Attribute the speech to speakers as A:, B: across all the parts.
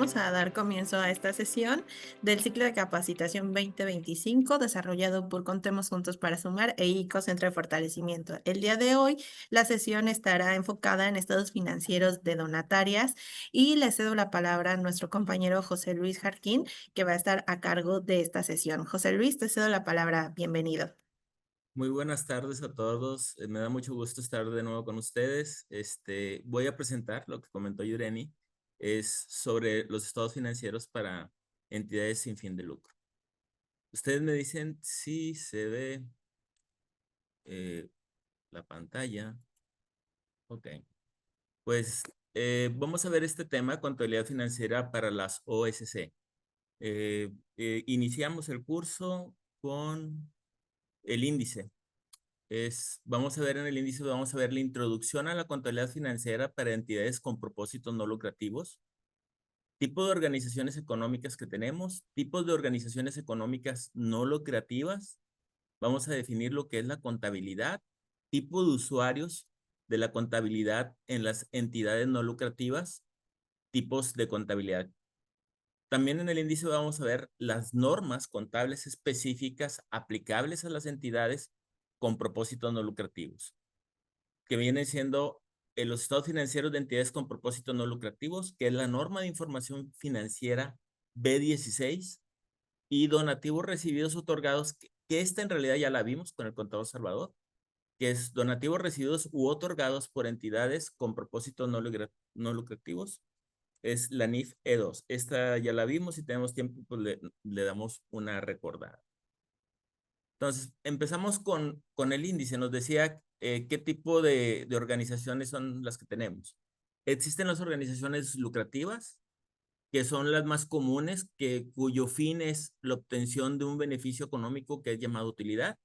A: vamos a dar comienzo a esta sesión del ciclo de capacitación 2025 desarrollado por Contemos Juntos para Sumar e ICO Centro de Fortalecimiento. El día de hoy la sesión estará enfocada en estados financieros de donatarias y le cedo la palabra a nuestro compañero José Luis Jarquín, que va a estar a cargo de esta sesión. José Luis, te cedo la palabra. Bienvenido.
B: Muy buenas tardes a todos. Me da mucho gusto estar de nuevo con ustedes. Voy a presentar lo que comentó Yureni, es sobre los estados financieros para entidades sin fin de lucro. Ustedes me dicen si se ve eh, la pantalla. Ok. Pues vamos a ver este tema, contabilidad financiera para las OSC. Iniciamos el curso con el índice. Vamos a ver en el índice, vamos a ver la introducción a la contabilidad financiera para entidades con propósitos no lucrativos, tipo de organizaciones económicas que tenemos, tipos de organizaciones económicas no lucrativas, vamos a definir lo que es la contabilidad, tipo de usuarios de la contabilidad en las entidades no lucrativas, tipos de contabilidad. También en el índice vamos a ver las normas contables específicas aplicables a las entidades con propósitos no lucrativos, que vienen siendo los estados financieros de entidades con propósitos no lucrativos, que es la norma de información financiera B16, y donativos recibidos otorgados, que esta en realidad ya la vimos con el contador Salvador, que es donativos recibidos u otorgados por entidades con propósitos no lucrativos, es la NIF E2. Esta ya la vimos y tenemos tiempo, pues le damos una recordada. Entonces, empezamos con el índice. Nos decía qué tipo de organizaciones son las que tenemos. Existen las organizaciones lucrativas, que son las más comunes, cuyo fin es la obtención de un beneficio económico que es llamado utilidad.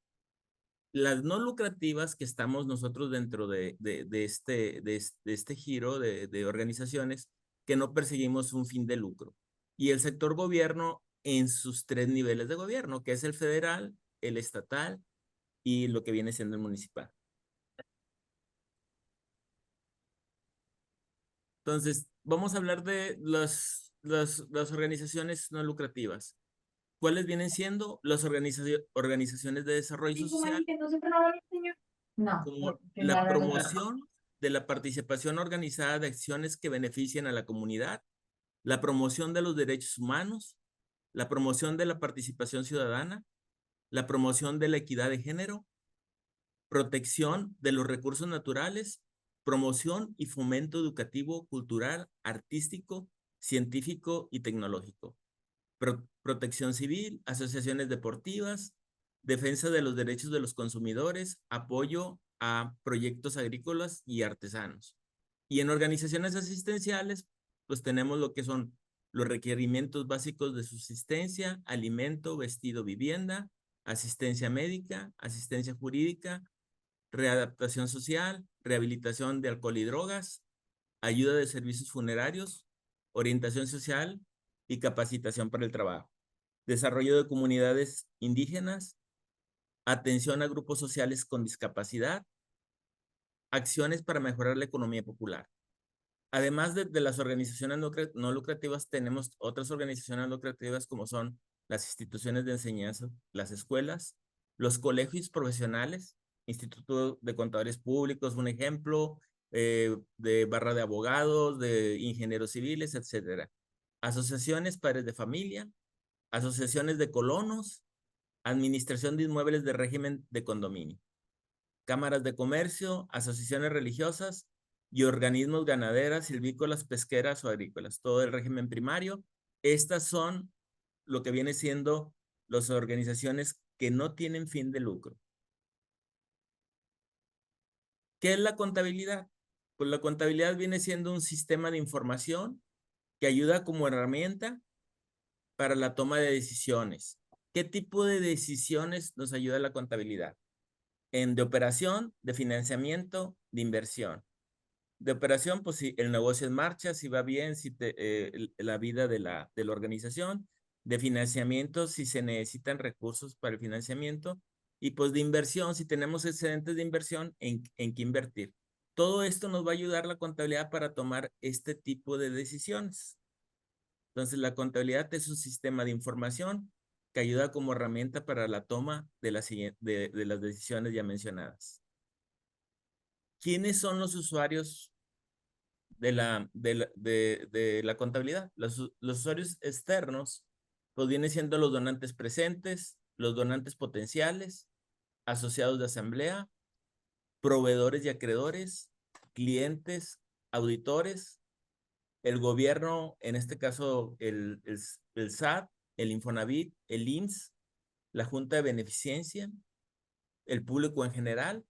B: Las no lucrativas, que estamos nosotros dentro de este giro de organizaciones, que no perseguimos un fin de lucro. Y el sector gobierno en sus tres niveles de gobierno, que es el federal, el estatal y lo que viene siendo el municipal. Entonces, vamos a hablar de las organizaciones no lucrativas. ¿Cuáles vienen siendo las organizaciones de desarrollo
C: ¿Y tu
B: social?
C: manita no siempre no habla señor? No,
B: Como
C: porque
B: la
C: la verdad.
B: promoción de la participación organizada de acciones que beneficien a la comunidad, la promoción de los derechos humanos, la promoción de la participación ciudadana, la promoción de la equidad de género, protección de los recursos naturales, promoción y fomento educativo, cultural, artístico, científico y tecnológico, protección civil, asociaciones deportivas, defensa de los derechos de los consumidores, apoyo a proyectos agrícolas y artesanos. Y en organizaciones asistenciales, pues tenemos lo que son los requerimientos básicos de subsistencia, alimento, vestido, vivienda, asistencia médica, asistencia jurídica, readaptación social, rehabilitación de alcohol y drogas, ayuda de servicios funerarios, orientación social y capacitación para el trabajo, desarrollo de comunidades indígenas, atención a grupos sociales con discapacidad, acciones para mejorar la economía popular. Además de las organizaciones no lucrativas, tenemos otras organizaciones lucrativas como son las instituciones de enseñanza, las escuelas, los colegios profesionales, Instituto de Contadores Públicos, un ejemplo, de barra de abogados, de ingenieros civiles, etcétera. Asociaciones, padres de familia, asociaciones de colonos, administración de inmuebles de régimen de condominio, cámaras de comercio, asociaciones religiosas y organismos ganaderas, silvícolas, pesqueras o agrícolas, todo el régimen primario. Estas son lo que viene siendo las organizaciones que no tienen fin de lucro. ¿Qué es la contabilidad? Pues la contabilidad viene siendo un sistema de información que ayuda como herramienta para la toma de decisiones. ¿Qué tipo de decisiones nos ayuda la contabilidad? De operación, de financiamiento, de inversión. De operación, pues si el negocio en marcha, si va bien, la vida de la organización. De financiamiento, si se necesitan recursos para el financiamiento. Y pues de inversión, si tenemos excedentes de inversión, en qué invertir. Todo esto nos va a ayudar la contabilidad para tomar este tipo de decisiones. Entonces, la contabilidad es un sistema de información que ayuda como herramienta para la toma de las decisiones ya mencionadas. ¿Quiénes son los usuarios de la contabilidad? Los usuarios externos, pues vienen siendo los donantes presentes, los donantes potenciales, asociados de asamblea, proveedores y acreedores, clientes, auditores, el gobierno, en este caso el SAT, el Infonavit, el IMSS, la Junta de Beneficencia, el público en general,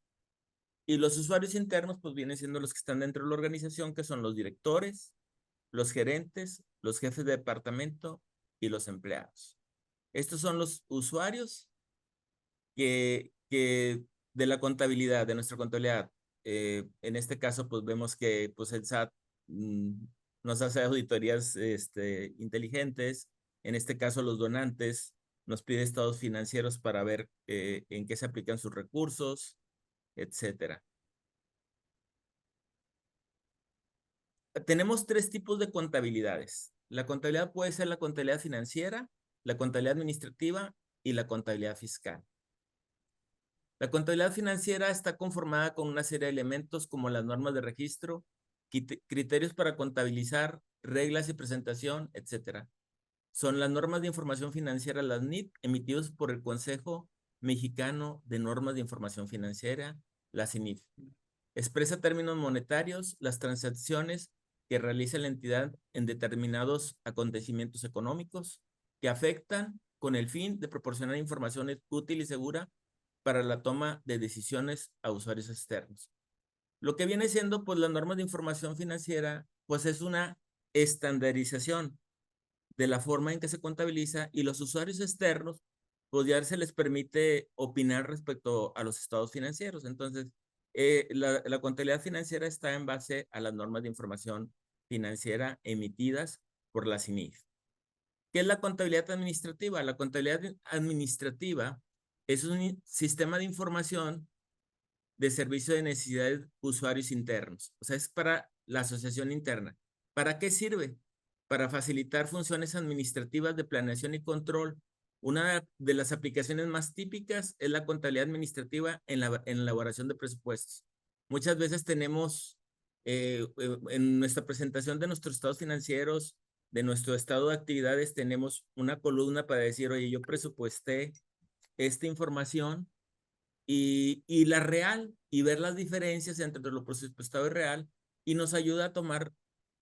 B: y los usuarios internos pues vienen siendo los que están dentro de la organización, que son los directores, los gerentes, los jefes de departamento y los empleados. Estos son los usuarios que de la contabilidad, de nuestra contabilidad. En este caso, pues vemos que pues el SAT nos hace auditorías inteligentes. En este caso, los donantes nos pide estados financieros para ver en qué se aplican sus recursos, etcétera. Tenemos tres tipos de contabilidades. La contabilidad puede ser la contabilidad financiera, la contabilidad administrativa y la contabilidad fiscal. La contabilidad financiera está conformada con una serie de elementos como las normas de registro, criterios para contabilizar, reglas y presentación, etc. Son las normas de información financiera, las NIF, emitidos por el Consejo Mexicano de Normas de Información Financiera, la CINIF. Expresa términos monetarios, las transacciones que realiza la entidad en determinados acontecimientos económicos que afectan con el fin de proporcionar información útil y segura para la toma de decisiones a usuarios externos. Lo que viene siendo, pues, las normas de información financiera, pues, es una estandarización de la forma en que se contabiliza, y los usuarios externos, pues, ya se les permite opinar respecto a los estados financieros. Entonces, la contabilidad financiera está en base a las normas de información financiera emitidas por la CINIF. ¿Qué es la contabilidad administrativa? La contabilidad administrativa es un sistema de información de servicio de necesidades de usuarios internos. O sea, es para la asociación interna. ¿Para qué sirve? Para facilitar funciones administrativas de planeación y control. Una de las aplicaciones más típicas es la contabilidad administrativa en la elaboración de presupuestos. Muchas veces tenemos en nuestra presentación de nuestros estados financieros, de nuestro estado de actividades, tenemos una columna para decir, oye, yo presupuesté esta información y la real, y ver las diferencias entre lo presupuestado y real, y nos ayuda a tomar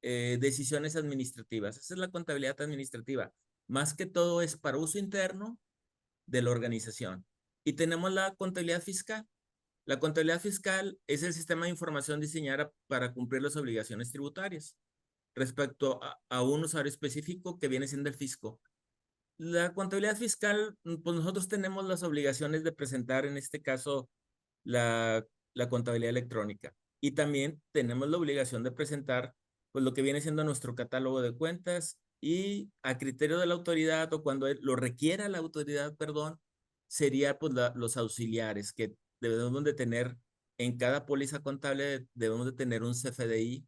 B: decisiones administrativas. Esa es la contabilidad administrativa. Más que todo es para uso interno de la organización. Y tenemos la contabilidad fiscal. La contabilidad fiscal es el sistema de información diseñada para cumplir las obligaciones tributarias respecto a un usuario específico que viene siendo el fisco. La contabilidad fiscal, pues nosotros tenemos las obligaciones de presentar, en este caso, la contabilidad electrónica. Y también tenemos la obligación de presentar, pues, lo que viene siendo nuestro catálogo de cuentas, y a criterio de la autoridad, o cuando lo requiera la autoridad, perdón, sería, pues, los auxiliares que debemos de tener en cada póliza contable. Debemos de tener un CFDI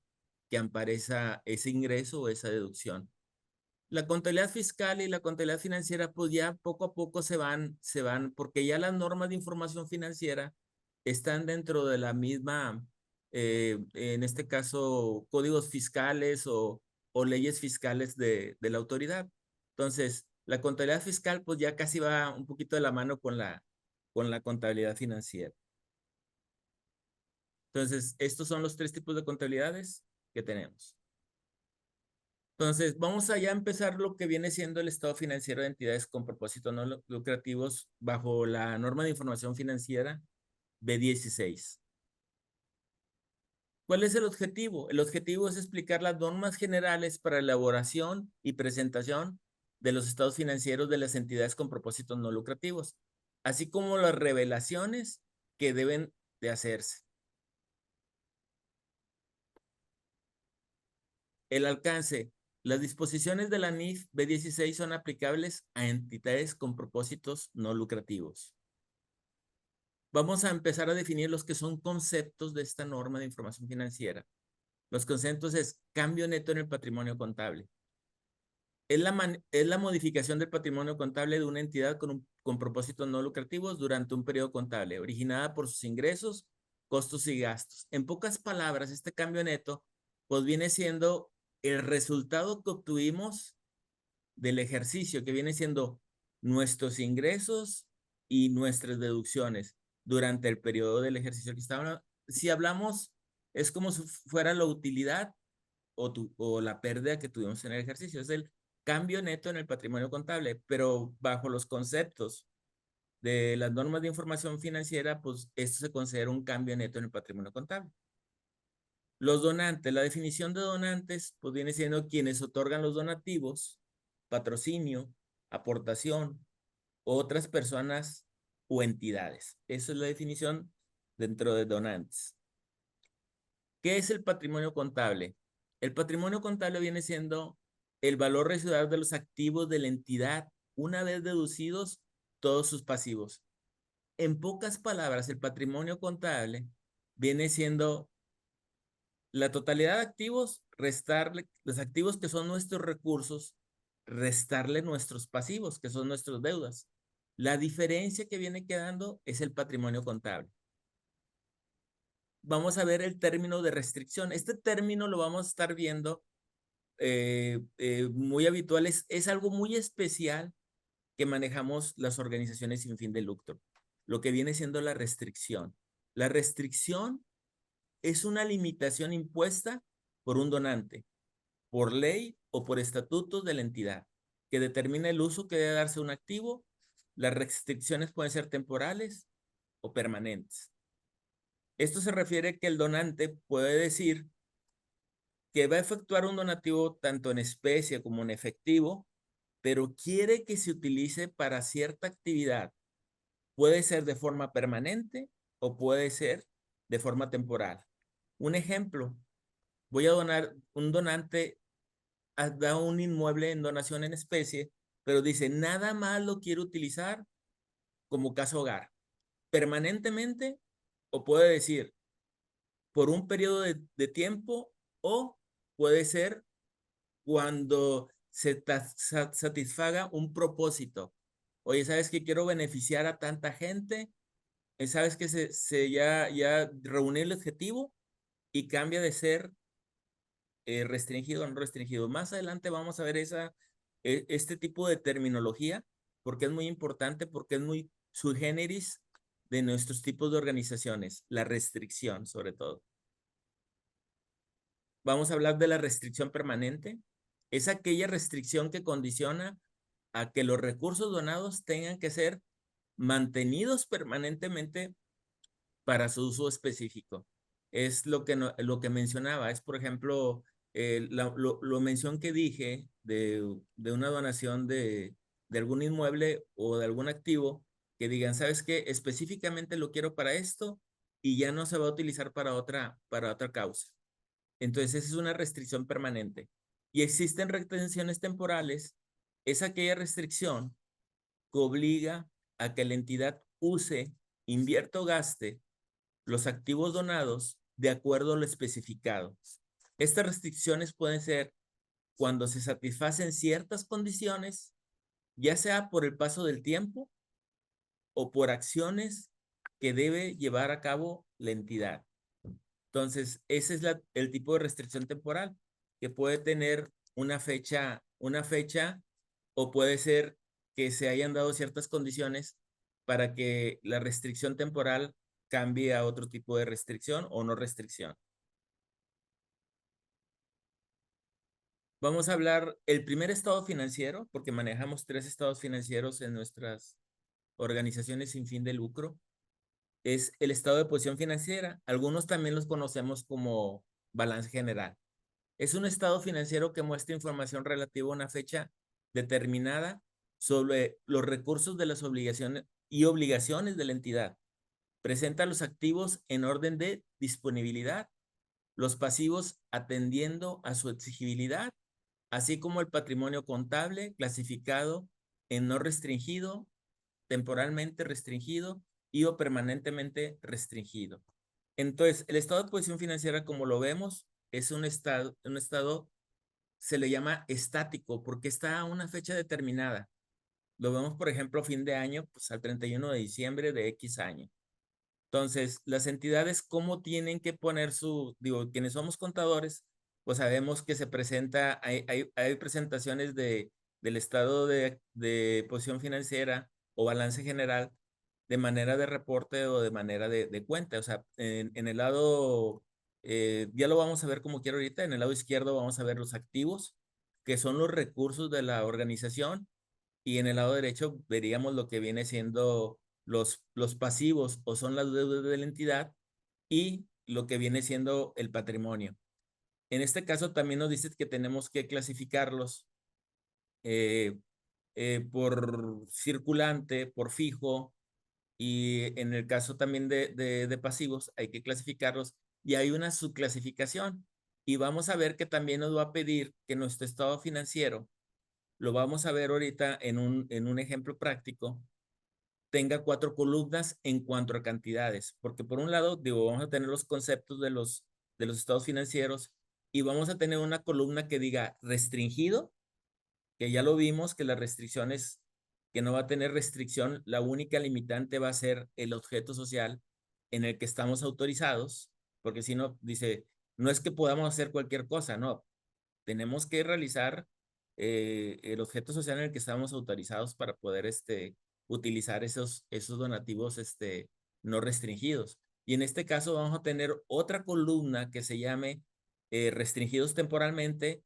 B: que ampare ese ingreso o esa deducción. La contabilidad fiscal y la contabilidad financiera, pues ya poco a poco se van, porque ya las normas de información financiera están dentro de la misma, en este caso, códigos fiscales o leyes fiscales de la autoridad. Entonces, la contabilidad fiscal, pues ya casi va un poquito de la mano con la contabilidad financiera. Entonces, estos son los tres tipos de contabilidades que tenemos. Entonces, vamos allá a empezar lo que viene siendo el estado financiero de entidades con propósitos no lucrativos bajo la norma de información financiera B16. ¿Cuál es el objetivo? El objetivo es explicar las normas generales para elaboración y presentación de los estados financieros de las entidades con propósitos no lucrativos, así como las revelaciones que deben de hacerse. El alcance. Las disposiciones de la NIF B16 son aplicables a entidades con propósitos no lucrativos. Vamos a empezar a definir los que son conceptos de esta norma de información financiera. Los conceptos es cambio neto en el patrimonio contable. es la modificación del patrimonio contable de una entidad con propósitos no lucrativos durante un periodo contable, originada por sus ingresos, costos y gastos. En pocas palabras, este cambio neto, pues viene siendo el resultado que obtuvimos del ejercicio, que viene siendo nuestros ingresos y nuestras deducciones durante el periodo del ejercicio que estábamos. Si hablamos, es como si fuera la utilidad o la pérdida que tuvimos en el ejercicio. Es el cambio neto en el patrimonio contable, pero bajo los conceptos de las normas de información financiera, pues esto se considera un cambio neto en el patrimonio contable. Los donantes, la definición de donantes, pues viene siendo quienes otorgan los donativos, patrocinio, aportación, otras personas o entidades. Esa es la definición dentro de donantes. ¿Qué es el patrimonio contable? El patrimonio contable viene siendo el valor residual de los activos de la entidad una vez deducidos todos sus pasivos. En pocas palabras, el patrimonio contable viene siendo la totalidad de activos, restarle los activos que son nuestros recursos, restarle nuestros pasivos, que son nuestras deudas. La diferencia que viene quedando es el patrimonio contable. Vamos a ver el término de restricción. Este término lo vamos a estar viendo muy habitual. Es algo muy especial que manejamos las organizaciones sin fin de lucro. Lo que viene siendo la restricción. La restricción es una limitación impuesta por un donante, por ley o por estatutos de la entidad, que determina el uso que debe darse a un activo. Las restricciones pueden ser temporales o permanentes. Esto se refiere que el donante puede decir que va a efectuar un donativo tanto en especie como en efectivo, pero quiere que se utilice para cierta actividad. Puede ser de forma permanente o puede ser de forma temporal. Un ejemplo, voy a donar, un donante da un inmueble en donación en especie, pero dice, nada más lo quiero utilizar como casa hogar, permanentemente, o puede decir, por un periodo de tiempo, o puede ser cuando se satisfaga un propósito. Oye, ¿sabes que quiero beneficiar a tanta gente? ¿Sabes que ya reuní el objetivo y cambia de ser restringido o no restringido? Más adelante vamos a ver este tipo de terminología porque es muy importante, porque es muy sui generis de nuestros tipos de organizaciones, la restricción sobre todo. Vamos a hablar de la restricción permanente. Es aquella restricción que condiciona a que los recursos donados tengan que ser mantenidos permanentemente para su uso específico. Es lo que mencionaba, es por ejemplo, lo mención que dije de una donación de algún inmueble o de algún activo, que digan, ¿sabes qué? Específicamente lo quiero para esto y ya no se va a utilizar para otra causa. Entonces, esa es una restricción permanente. Y existen retenciones temporales. Es aquella restricción que obliga a que la entidad use, invierta o gaste los activos donados de acuerdo a lo especificado. Estas restricciones pueden ser cuando se satisfacen ciertas condiciones, ya sea por el paso del tiempo o por acciones que debe llevar a cabo la entidad. Entonces, ese es el tipo de restricción temporal que puede tener una fecha o puede ser que se hayan dado ciertas condiciones para que la restricción temporal cambie a otro tipo de restricción o no restricción. Vamos a hablar el primer estado financiero, porque manejamos 3 estados financieros en nuestras organizaciones sin fin de lucro. Es el estado de posición financiera. Algunos también los conocemos como balance general. Es un estado financiero que muestra información relativa a una fecha determinada sobre los recursos de las obligaciones y obligaciones de la entidad. Presenta los activos en orden de disponibilidad, los pasivos atendiendo a su exigibilidad, así como el patrimonio contable clasificado en no restringido, temporalmente restringido y o permanentemente restringido. Entonces, el estado de posición financiera, como lo vemos, es un estado se le llama estático porque está a una fecha determinada. Lo vemos, por ejemplo, a fin de año, pues al 31 de diciembre de X año. Entonces, las entidades, ¿cómo tienen que poner digo, quienes somos contadores, pues sabemos que se presenta, hay presentaciones del estado de posición financiera o balance general de manera de reporte o de manera de cuenta. O sea, en el lado, ya lo vamos a ver como quiero ahorita, en el lado izquierdo vamos a ver los activos, que son los recursos de la organización, y en el lado derecho veríamos lo que viene siendo los pasivos o son las deudas de la entidad y lo que viene siendo el patrimonio. En este caso también nos dice que tenemos que clasificarlos eh, por circulante, por fijo, y en el caso también de pasivos hay que clasificarlos y hay una subclasificación. Y vamos a ver que también nos va a pedir que nuestro estado financiero, lo vamos a ver ahorita en un ejemplo práctico, tenga 4 columnas en cuanto a cantidades, porque por un lado, digo, vamos a tener los conceptos de los estados financieros y vamos a tener una columna que diga restringido, que ya lo vimos, que las restricciones, que no va a tener restricción, la única limitante va a ser el objeto social en el que estamos autorizados, porque si no, dice, no es que podamos hacer cualquier cosa, no, tenemos que realizar el objeto social en el que estamos autorizados para poder utilizar esos donativos no restringidos. Y en este caso vamos a tener otra columna que se llame restringidos temporalmente,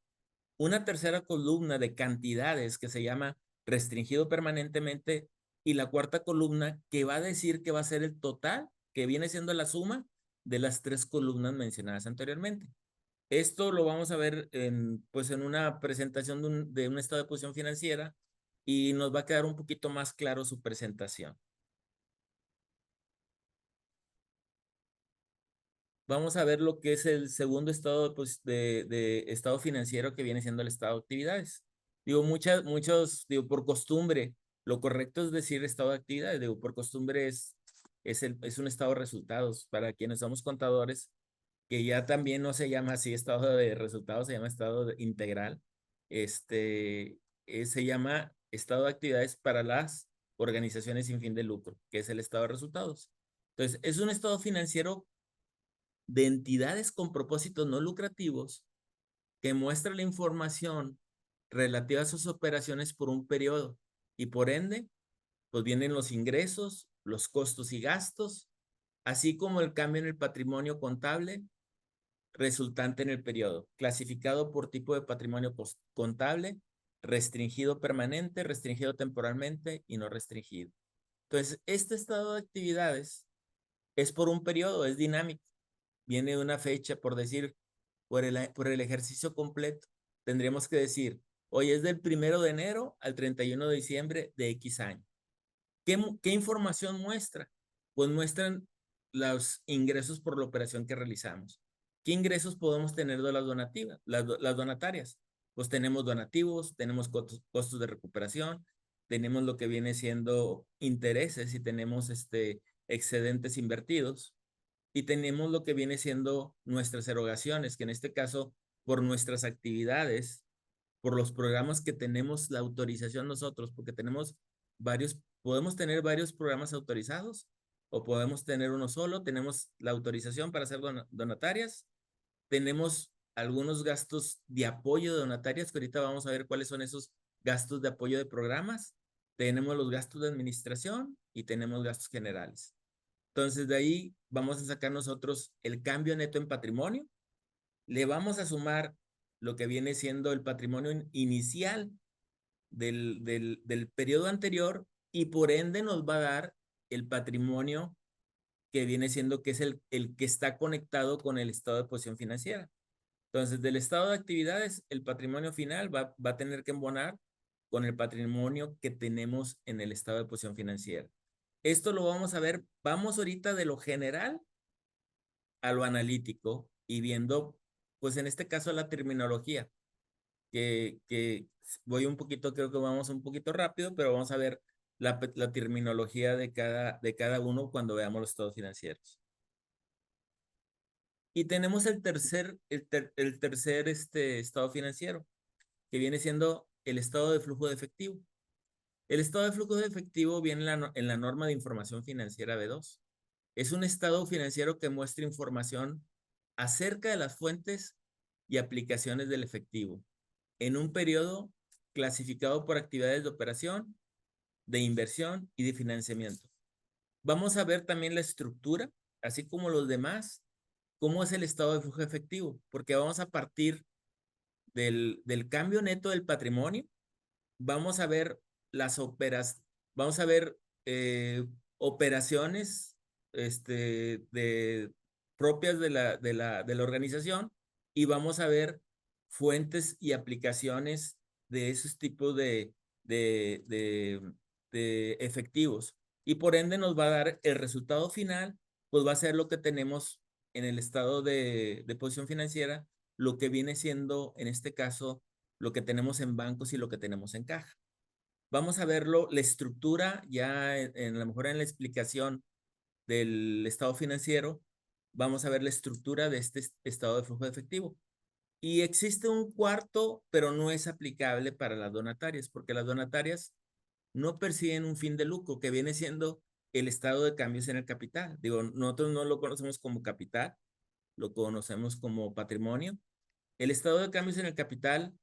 B: una tercera columna de cantidades que se llama restringido permanentemente y la cuarta columna que va a decir que va a ser el total, que viene siendo la suma de las 3 columnas mencionadas anteriormente. Esto lo vamos a ver pues en una presentación de un estado de posición financiera y nos va a quedar un poquito más claro su presentación. Vamos a ver lo que es el segundo estado de estado financiero, que viene siendo el estado de actividades. Digo, digo, por costumbre, lo correcto es decir estado de actividades. Digo, por costumbre es un estado de resultados. Para quienes somos contadores, que ya también no se llama así estado de resultados, se llama integral. Se llama estado de actividades para las organizaciones sin fin de lucro, que es el estado de resultados. Entonces, es un estado financiero de entidades con propósitos no lucrativos que muestra la información relativa a sus operaciones por un periodo y por ende, pues vienen los ingresos, los costos y gastos, así como el cambio en el patrimonio contable resultante en el periodo, clasificado por tipo de patrimonio contable, restringido permanente, restringido temporalmente y no restringido. Entonces, este estado de actividades es por un periodo, es dinámico. Viene de una fecha, por decir, por el ejercicio completo. Tendríamos que decir, hoy es del 1 de enero al 31 de diciembre de X año. ¿Qué información muestra? Pues muestran los ingresos por la operación que realizamos. ¿Qué ingresos podemos tener de las donativas, las donatarias? Pues tenemos donativos, tenemos costos de recuperación, tenemos lo que viene siendo intereses y tenemos excedentes invertidos y tenemos lo que viene siendo nuestras erogaciones, que en este caso, por nuestras actividades, por los programas que tenemos la autorización nosotros, porque podemos tener varios programas autorizados o podemos tener uno solo, tenemos la autorización para ser donatarias, tenemos algunos gastos de apoyo de donatarias, que ahorita vamos a ver cuáles son esos gastos de apoyo de programas, tenemos los gastos de administración y tenemos gastos generales. Entonces de ahí vamos a sacar nosotros el cambio neto en patrimonio, le vamos a sumar lo que viene siendo el patrimonio inicial del periodo anterior y por ende nos va a dar el patrimonio que viene siendo que es el que está conectado con el estado de posición financiera. Entonces, del estado de actividades, el patrimonio final va a tener que embonar con el patrimonio que tenemos en el estado de posición financiera. Esto lo vamos a ver, vamos ahorita de lo general a lo analítico y viendo, pues en este caso, la terminología, que voy un poquito, creo que vamos un poquito rápido, pero vamos a ver la terminología de cada uno cuando veamos los estados financieros. Y tenemos el tercer estado financiero, que viene siendo el estado de flujo de efectivo. El estado de flujo de efectivo viene en la norma de información financiera B2. Es un estado financiero que muestra información acerca de las fuentes y aplicaciones del efectivo en un periodo clasificado por actividades de operación, de inversión y de financiamiento. Vamos a ver también la estructura, así como los demás, cómo es el estado de flujo efectivo, porque vamos a partir del cambio neto del patrimonio, vamos a ver vamos a ver operaciones propias de la organización y vamos a ver fuentes y aplicaciones de esos tipos de, de, de efectivos. Y por ende nos va a dar el resultado final, pues va a ser lo que tenemos en el estado de posición financiera, lo que viene siendo, en este caso, lo que tenemos en bancos y lo que tenemos en caja. Vamos a verlo, la estructura, ya a lo mejor en la explicación del estado financiero, vamos a ver la estructura de este estado de flujo de efectivo. Y existe un cuarto, pero no es aplicable para las donatarias, porque las donatarias no persiguen un fin de lucro, que viene siendo el estado de cambios en el capital. Digo, nosotros no lo conocemos como capital, lo conocemos como patrimonio. El estado de cambios en el capital,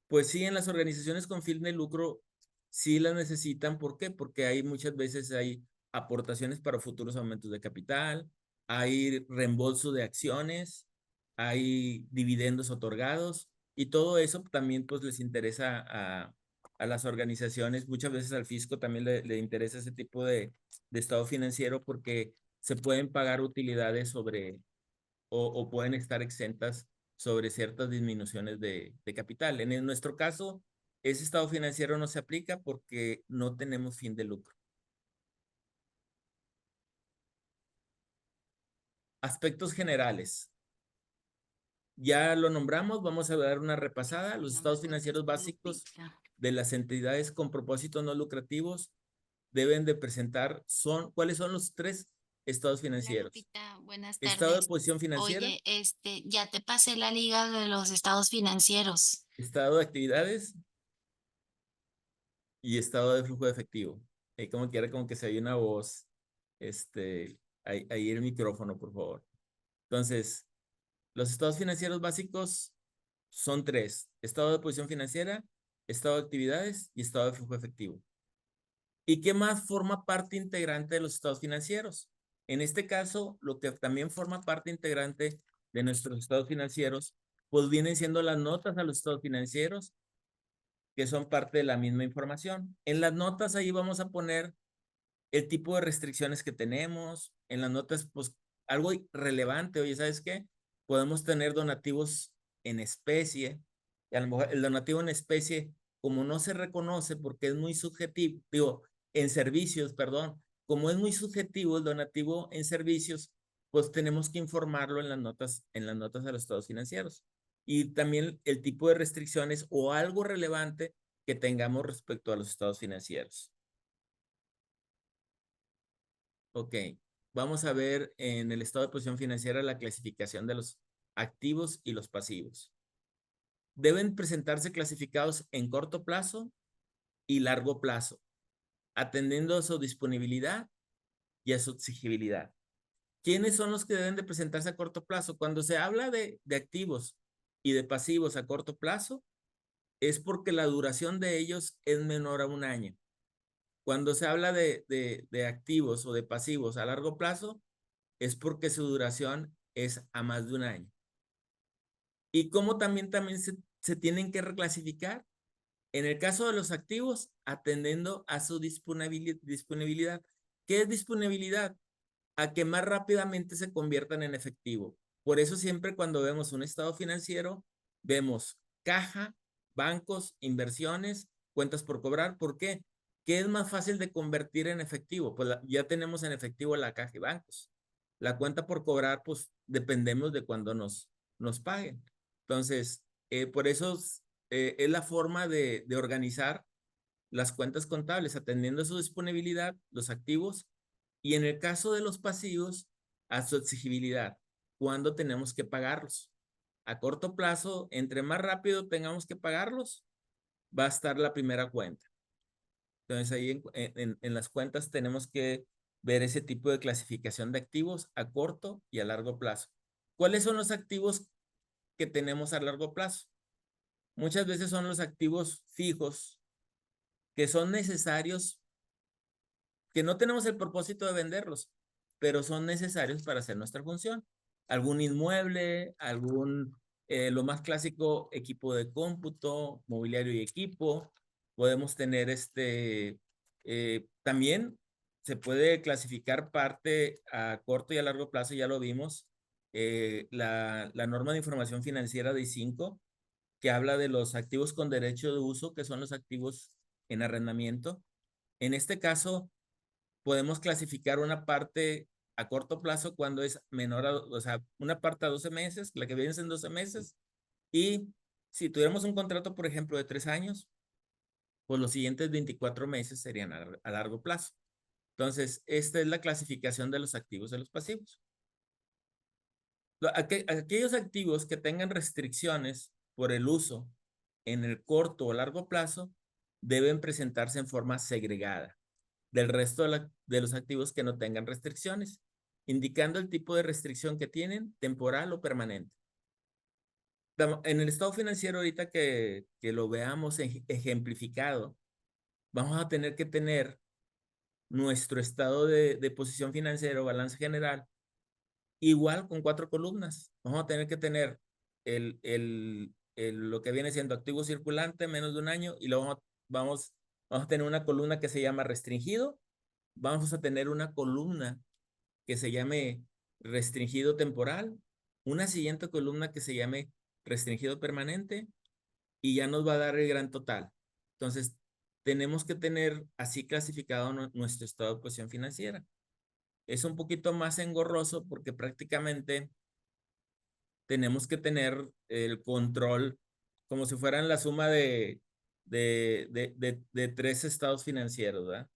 B: pues sí, en las organizaciones con fin de lucro, sí las necesitan. ¿Por qué? Porque hay muchas veces hay aportaciones para futuros aumentos de capital, hay reembolso de acciones, hay dividendos otorgados y todo eso también pues les interesa a las organizaciones. Muchas veces al fisco también le interesa ese tipo de estado financiero porque se pueden pagar utilidades sobre o pueden estar exentas sobre ciertas disminuciones de capital. En nuestro caso, ese estado financiero no se aplica porque no tenemos fin de lucro. Aspectos generales. Ya lo nombramos, vamos a dar una repasada. Los estados financieros básicos de las entidades con propósitos no lucrativos deben de presentar ¿cuáles son los tres estados financieros?
D: Lupita, buenas
B: Estado de
D: tardes.
B: posición financiera,
D: Oye, ya te pasé la liga de los estados financieros.
B: estado de actividades y estado de flujo de efectivo. Como quiera, como que se oye una voz, ahí el micrófono, por favor. Entonces, los estados financieros básicos son tres: estado de posición financiera, estado de actividades y estado de flujo efectivo. ¿Y qué más forma parte integrante de los estados financieros? En este caso, lo que también forma parte integrante de nuestros estados financieros, pues vienen siendo las notas a los estados financieros, que son parte de la misma información. En las notas ahí vamos a poner el tipo de restricciones que tenemos. En las notas, pues algo relevante. Oye, ¿sabes qué? Podemos tener donativos en especie. Y a lo mejor el donativo en especie, como no se reconoce porque es muy subjetivo, digo, en servicios, perdón, como es muy subjetivo el donativo en servicios, pues tenemos que informarlo en las notas de los estados financieros. Y también el tipo de restricciones o algo relevante que tengamos respecto a los estados financieros. Ok, vamos a ver en el estado de posición financiera la clasificación de los activos y los pasivos. Deben presentarse clasificados en corto plazo y largo plazo, atendiendo a su disponibilidad y a su exigibilidad. ¿Quiénes son los que deben de presentarse a corto plazo? Cuando se habla de activos y de pasivos a corto plazo, es porque la duración de ellos es menor a un año. Cuando se habla de activos o de pasivos a largo plazo, es porque su duración es a más de un año. ¿Y cómo también se tienen que reclasificar? En el caso de los activos, atendiendo a su disponibilidad. ¿Qué es disponibilidad? A que más rápidamente se conviertan en efectivo. Por eso siempre cuando vemos un estado financiero, vemos caja, bancos, inversiones, cuentas por cobrar. ¿Por qué? ¿Qué es más fácil de convertir en efectivo? Pues ya tenemos en efectivo la caja y bancos. La cuenta por cobrar, pues dependemos de cuando nos paguen. Entonces, por eso es la forma de organizar las cuentas contables, atendiendo a su disponibilidad, los activos, y en el caso de los pasivos, a su exigibilidad, cuándo tenemos que pagarlos. A corto plazo, entre más rápido tengamos que pagarlos, va a estar la primera cuenta. Entonces ahí en las cuentas tenemos que ver ese tipo de clasificación de activos a corto y a largo plazo. ¿Cuáles son los activos que tenemos a largo plazo? Muchas veces son los activos fijos que son necesarios, que no tenemos el propósito de venderlos, pero son necesarios para hacer nuestra función. Algún inmueble, lo más clásico, equipo de cómputo, mobiliario y equipo. Podemos tener también se puede clasificar parte a corto y a largo plazo, ya lo vimos, la norma de información financiera de I5, que habla de los activos con derecho de uso, que son los activos en arrendamiento. En este caso, podemos clasificar una parte a corto plazo cuando es menor o sea, una parte a 12 meses, la que viene en 12 meses. Y si tuviéramos un contrato, por ejemplo, de 3 años, pues los siguientes 24 meses serían a largo plazo. Entonces, esta es la clasificación de los activos de los pasivos. Aquellos activos que tengan restricciones por el uso en el corto o largo plazo deben presentarse en forma segregada del resto de los activos que no tengan restricciones, indicando el tipo de restricción que tienen, temporal o permanente. En el estado financiero ahorita que lo veamos ejemplificado, vamos a tener que tener nuestro estado de posición financiera o balance general igual con 4 columnas. Vamos a tener que tener lo que viene siendo activo circulante menos de un año y luego vamos a tener una columna que se llama restringido. Vamos a tener una columna que se llame restringido temporal, una siguiente columna que se llame restringido permanente y ya nos va a dar el gran total. Entonces, tenemos que tener así clasificado nuestro estado de posición financiera. Es un poquito más engorroso porque prácticamente tenemos que tener el control como si fueran la suma de 3 estados financieros, ¿verdad?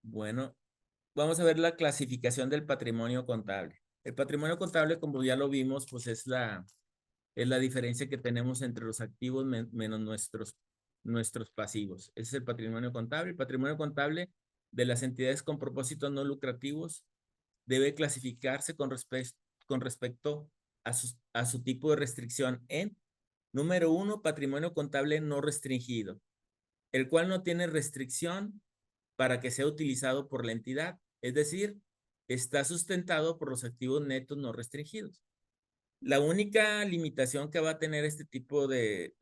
B: Bueno, vamos a ver la clasificación del patrimonio contable. El patrimonio contable, como ya lo vimos, pues es la diferencia que tenemos entre los activos menos nuestros pasivos. Ese es el patrimonio contable. El patrimonio contable de las entidades con propósitos no lucrativos debe clasificarse con respecto a su tipo de restricción en, número 1, patrimonio contable no restringido, el cual no tiene restricción para que sea utilizado por la entidad, es decir, está sustentado por los activos netos no restringidos. La única limitación que va a tener este tipo de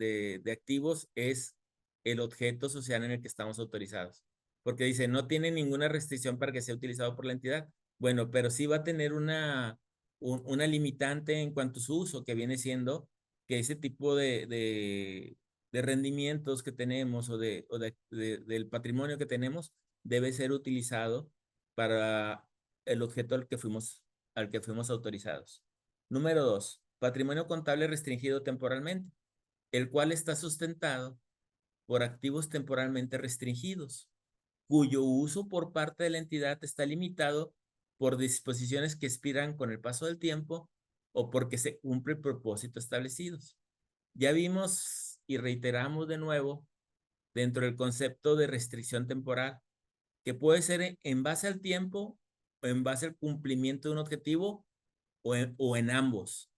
B: activos es el objeto social en el que estamos autorizados, porque dice, no tiene ninguna restricción para que sea utilizado por la entidad. Bueno, pero sí va a tener una limitante en cuanto a su uso, que viene siendo que ese tipo de rendimientos que tenemos o del patrimonio que tenemos debe ser utilizado para el objeto al que fuimos autorizados. Número 2, patrimonio contable restringido temporalmente, el cual está sustentado por activos temporalmente restringidos, cuyo uso por parte de la entidad está limitado por disposiciones que expiran con el paso del tiempo o porque se cumple el propósito establecidos. Ya vimos y reiteramos de nuevo dentro del concepto de restricción temporal, que puede ser en base al tiempo o en base al cumplimiento de un objetivo o en ambos.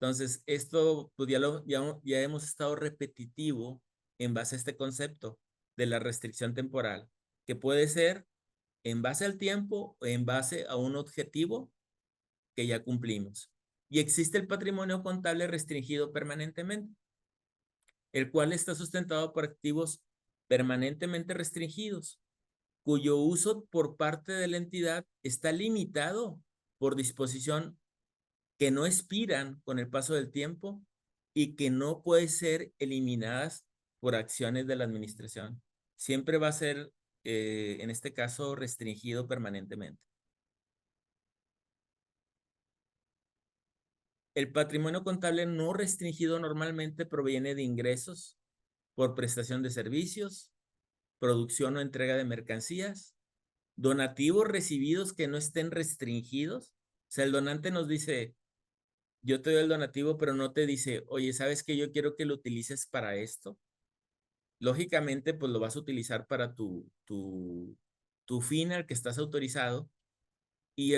B: Entonces, esto pues ya hemos estado repetitivo en base a este concepto de la restricción temporal, que puede ser en base al tiempo o en base a un objetivo que ya cumplimos. Y existe el patrimonio contable restringido permanentemente, el cual está sustentado por activos permanentemente restringidos, cuyo uso por parte de la entidad está limitado por disposición que no expiran con el paso del tiempo y que no pueden ser eliminadas por acciones de la administración. Siempre va a ser, en este caso, restringido permanentemente. El patrimonio contable no restringido normalmente proviene de ingresos por prestación de servicios, producción o entrega de mercancías, donativos recibidos que no estén restringidos. O sea, el donante nos dice, yo te doy el donativo, pero no te dice, oye, ¿sabes qué? Yo quiero que lo utilices para esto. Lógicamente, pues lo vas a utilizar para tu fin al que estás autorizado,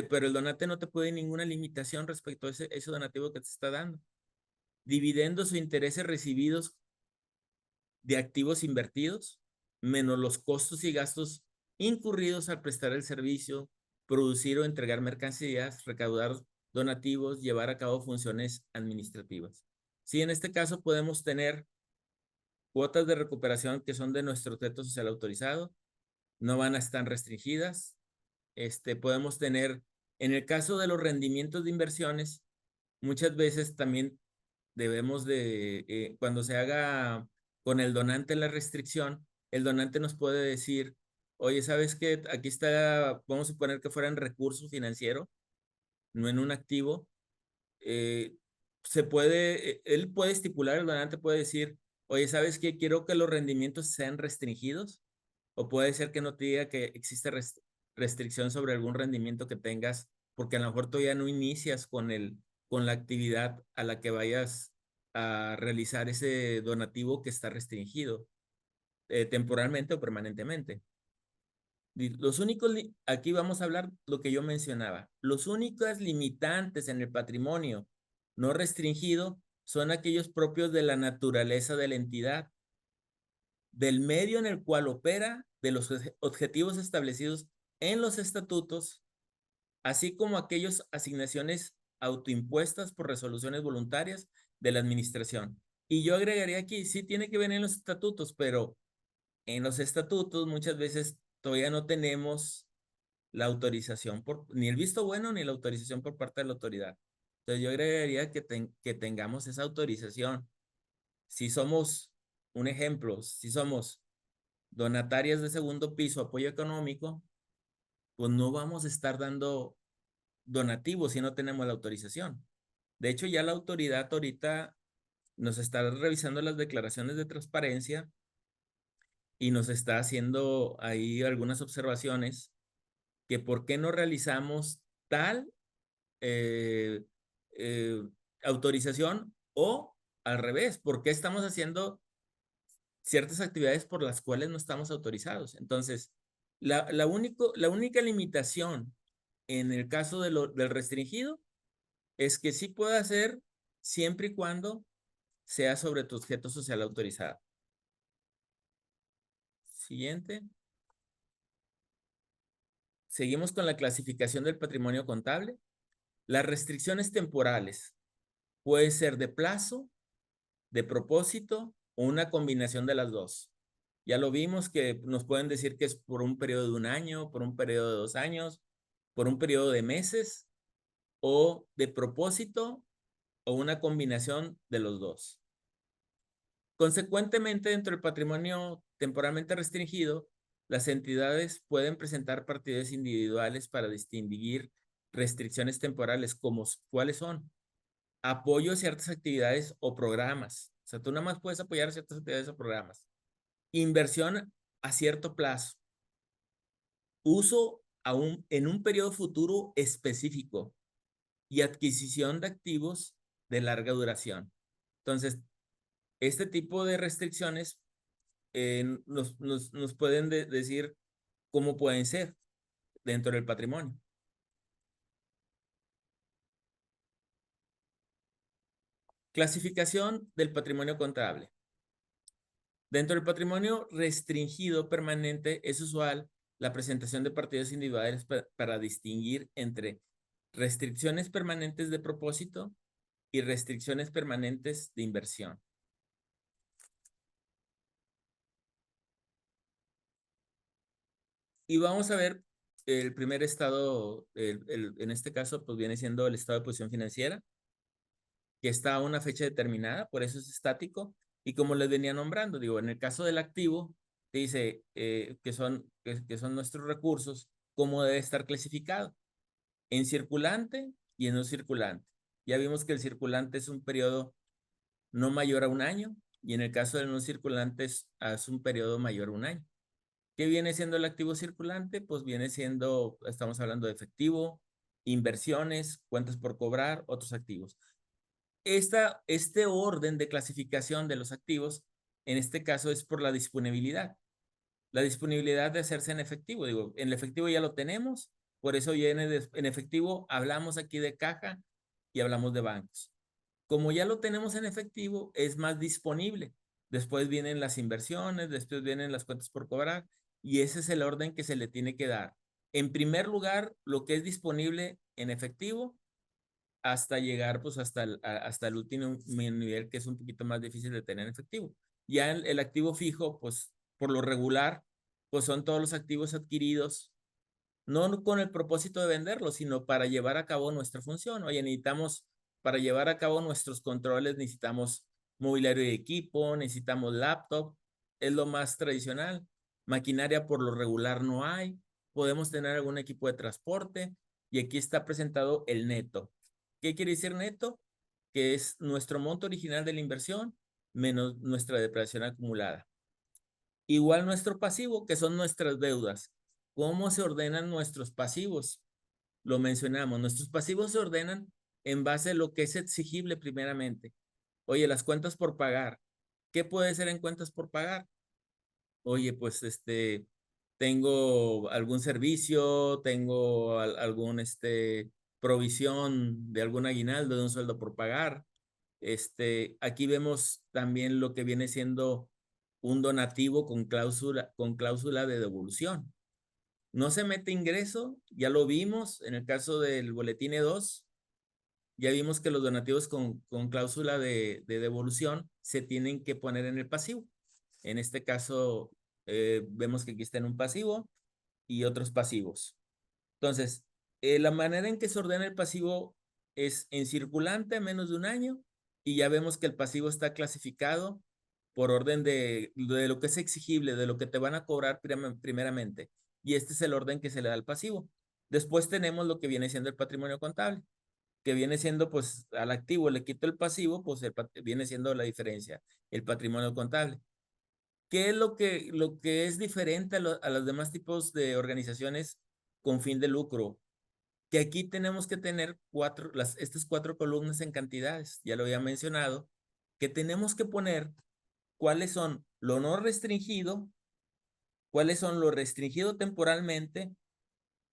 B: pero el donante no te puede ninguna limitación respecto a ese donativo que te está dando. Dividendos o intereses recibidos de activos invertidos, menos los costos y gastos incurridos al prestar el servicio, producir o entregar mercancías, recaudar donativos, llevar a cabo funciones administrativas. Sí, en este caso podemos tener cuotas de recuperación que son de nuestro teto social autorizado, no van a estar restringidas. Podemos tener, en el caso de los rendimientos de inversiones, muchas veces también debemos de, cuando se haga con el donante la restricción, el donante nos puede decir, oye, ¿sabes qué? Aquí está, vamos a suponer que fuera en recurso financiero, no en un activo. Él puede estipular, el donante puede decir, oye, ¿sabes qué? Quiero que los rendimientos sean restringidos, o puede ser que no te diga que existe restricción sobre algún rendimiento que tengas, porque a lo mejor todavía no inicias con la actividad a la que vayas a realizar ese donativo que está restringido, temporalmente o permanentemente. Aquí vamos a hablar lo que yo mencionaba. Los únicos limitantes en el patrimonio no restringido son aquellos propios de la naturaleza de la entidad, del medio en el cual opera, de los objetivos establecidos en los estatutos, así como aquellas asignaciones autoimpuestas por resoluciones voluntarias de la administración. Y yo agregaría aquí, sí tiene que venir en los estatutos, pero en los estatutos muchas veces todavía no tenemos la autorización, ni el visto bueno ni la autorización por parte de la autoridad. Entonces yo agregaría que tengamos esa autorización. Si somos, un ejemplo, si somos donatarias de segundo piso, apoyo económico, pues no vamos a estar dando donativos si no tenemos la autorización. De hecho, ya la autoridad ahorita nos está revisando las declaraciones de transparencia y nos está haciendo ahí algunas observaciones que por qué no realizamos tal eh, eh, autorización, o al revés, por qué estamos haciendo ciertas actividades por las cuales no estamos autorizados. Entonces, la única limitación en el caso del restringido es que sí puede hacer siempre y cuando sea sobre tu objeto social autorizado. Siguiente. Seguimos con la clasificación del patrimonio contable. Las restricciones temporales pueden ser de plazo, de propósito o una combinación de las dos. Ya lo vimos que nos pueden decir que es por un periodo de 1 año, por un periodo de 2 años, por un periodo de meses, o de propósito o una combinación de los dos. Consecuentemente, dentro del patrimonio temporalmente restringido, las entidades pueden presentar partidarios individuales para distinguir restricciones temporales, como cuáles son apoyo a ciertas actividades o programas. O sea, tú nada más puedes apoyar ciertas actividades o programas. Inversión a cierto plazo. Uso en un periodo futuro específico. Y adquisición de activos de larga duración. Entonces, este tipo de restricciones nos pueden decir cómo pueden ser dentro del patrimonio. Clasificación del patrimonio contable. Dentro del patrimonio restringido permanente es usual la presentación de partidas individuales para distinguir entre restricciones permanentes de propósito y restricciones permanentes de inversión. Y vamos a ver el primer estado, en este caso, pues viene siendo el estado de posición financiera, que está a una fecha determinada, por eso es estático. Y como les venía nombrando, digo, en el caso del activo, te dice que son nuestros recursos, cómo debe estar clasificado, en circulante y en no circulante. Ya vimos que el circulante es un periodo no mayor a 1 año, y en el caso del no circulante es un periodo mayor a 1 año. ¿Qué viene siendo el activo circulante? Pues viene siendo, estamos hablando de efectivo, inversiones, cuentas por cobrar, otros activos. Este orden de clasificación de los activos, en este caso es por la disponibilidad. La disponibilidad de hacerse en efectivo. Digo, en efectivo ya lo tenemos, por eso ya en efectivo hablamos aquí de caja y hablamos de bancos. Como ya lo tenemos en efectivo, es más disponible. Después vienen las inversiones, después vienen las cuentas por cobrar, y ese es el orden que se le tiene que dar. En primer lugar, lo que es disponible en efectivo, hasta llegar pues hasta el último nivel, que es un poquito más difícil de tener en efectivo. Ya el activo fijo, pues por lo regular, pues son todos los activos adquiridos, no con el propósito de venderlos, sino para llevar a cabo nuestra función. Oye, para llevar a cabo nuestros controles, necesitamos mobiliario y equipo, necesitamos laptop, es lo más tradicional. Maquinaria por lo regular no hay, podemos tener algún equipo de transporte, y aquí está presentado el neto. ¿Qué quiere decir neto? Que es nuestro monto original de la inversión menos nuestra depreciación acumulada. Igual nuestro pasivo, que son nuestras deudas. ¿Cómo se ordenan nuestros pasivos? Lo mencionamos, nuestros pasivos se ordenan en base a lo que es exigible primeramente. Oye, las cuentas por pagar. ¿Qué puede ser en cuentas por pagar? Oye, pues tengo algún servicio, tengo algún provisión de algún aguinaldo, de un sueldo por pagar. Aquí vemos también lo que viene siendo un donativo con cláusula de devolución. No se mete ingreso, ya lo vimos en el caso del boletín E2, ya vimos que los donativos con cláusula de devolución se tienen que poner en el pasivo. En este caso, vemos que aquí está en un pasivo y otros pasivos. Entonces, la manera en que se ordena el pasivo es en circulante a menos de un año, y ya vemos que el pasivo está clasificado por orden de lo que es exigible, de lo que te van a cobrar primeramente. Y este es el orden que se le da al pasivo. Después tenemos lo que viene siendo el patrimonio contable, que viene siendo, pues, al activo le quito el pasivo, pues viene siendo la diferencia, el patrimonio contable. ¿Qué es lo que es diferente a los demás tipos de organizaciones con fin de lucro? Que aquí tenemos que tener estas 4 columnas en cantidades, ya lo había mencionado, que tenemos que poner cuáles son lo no restringido, cuáles son lo restringido temporalmente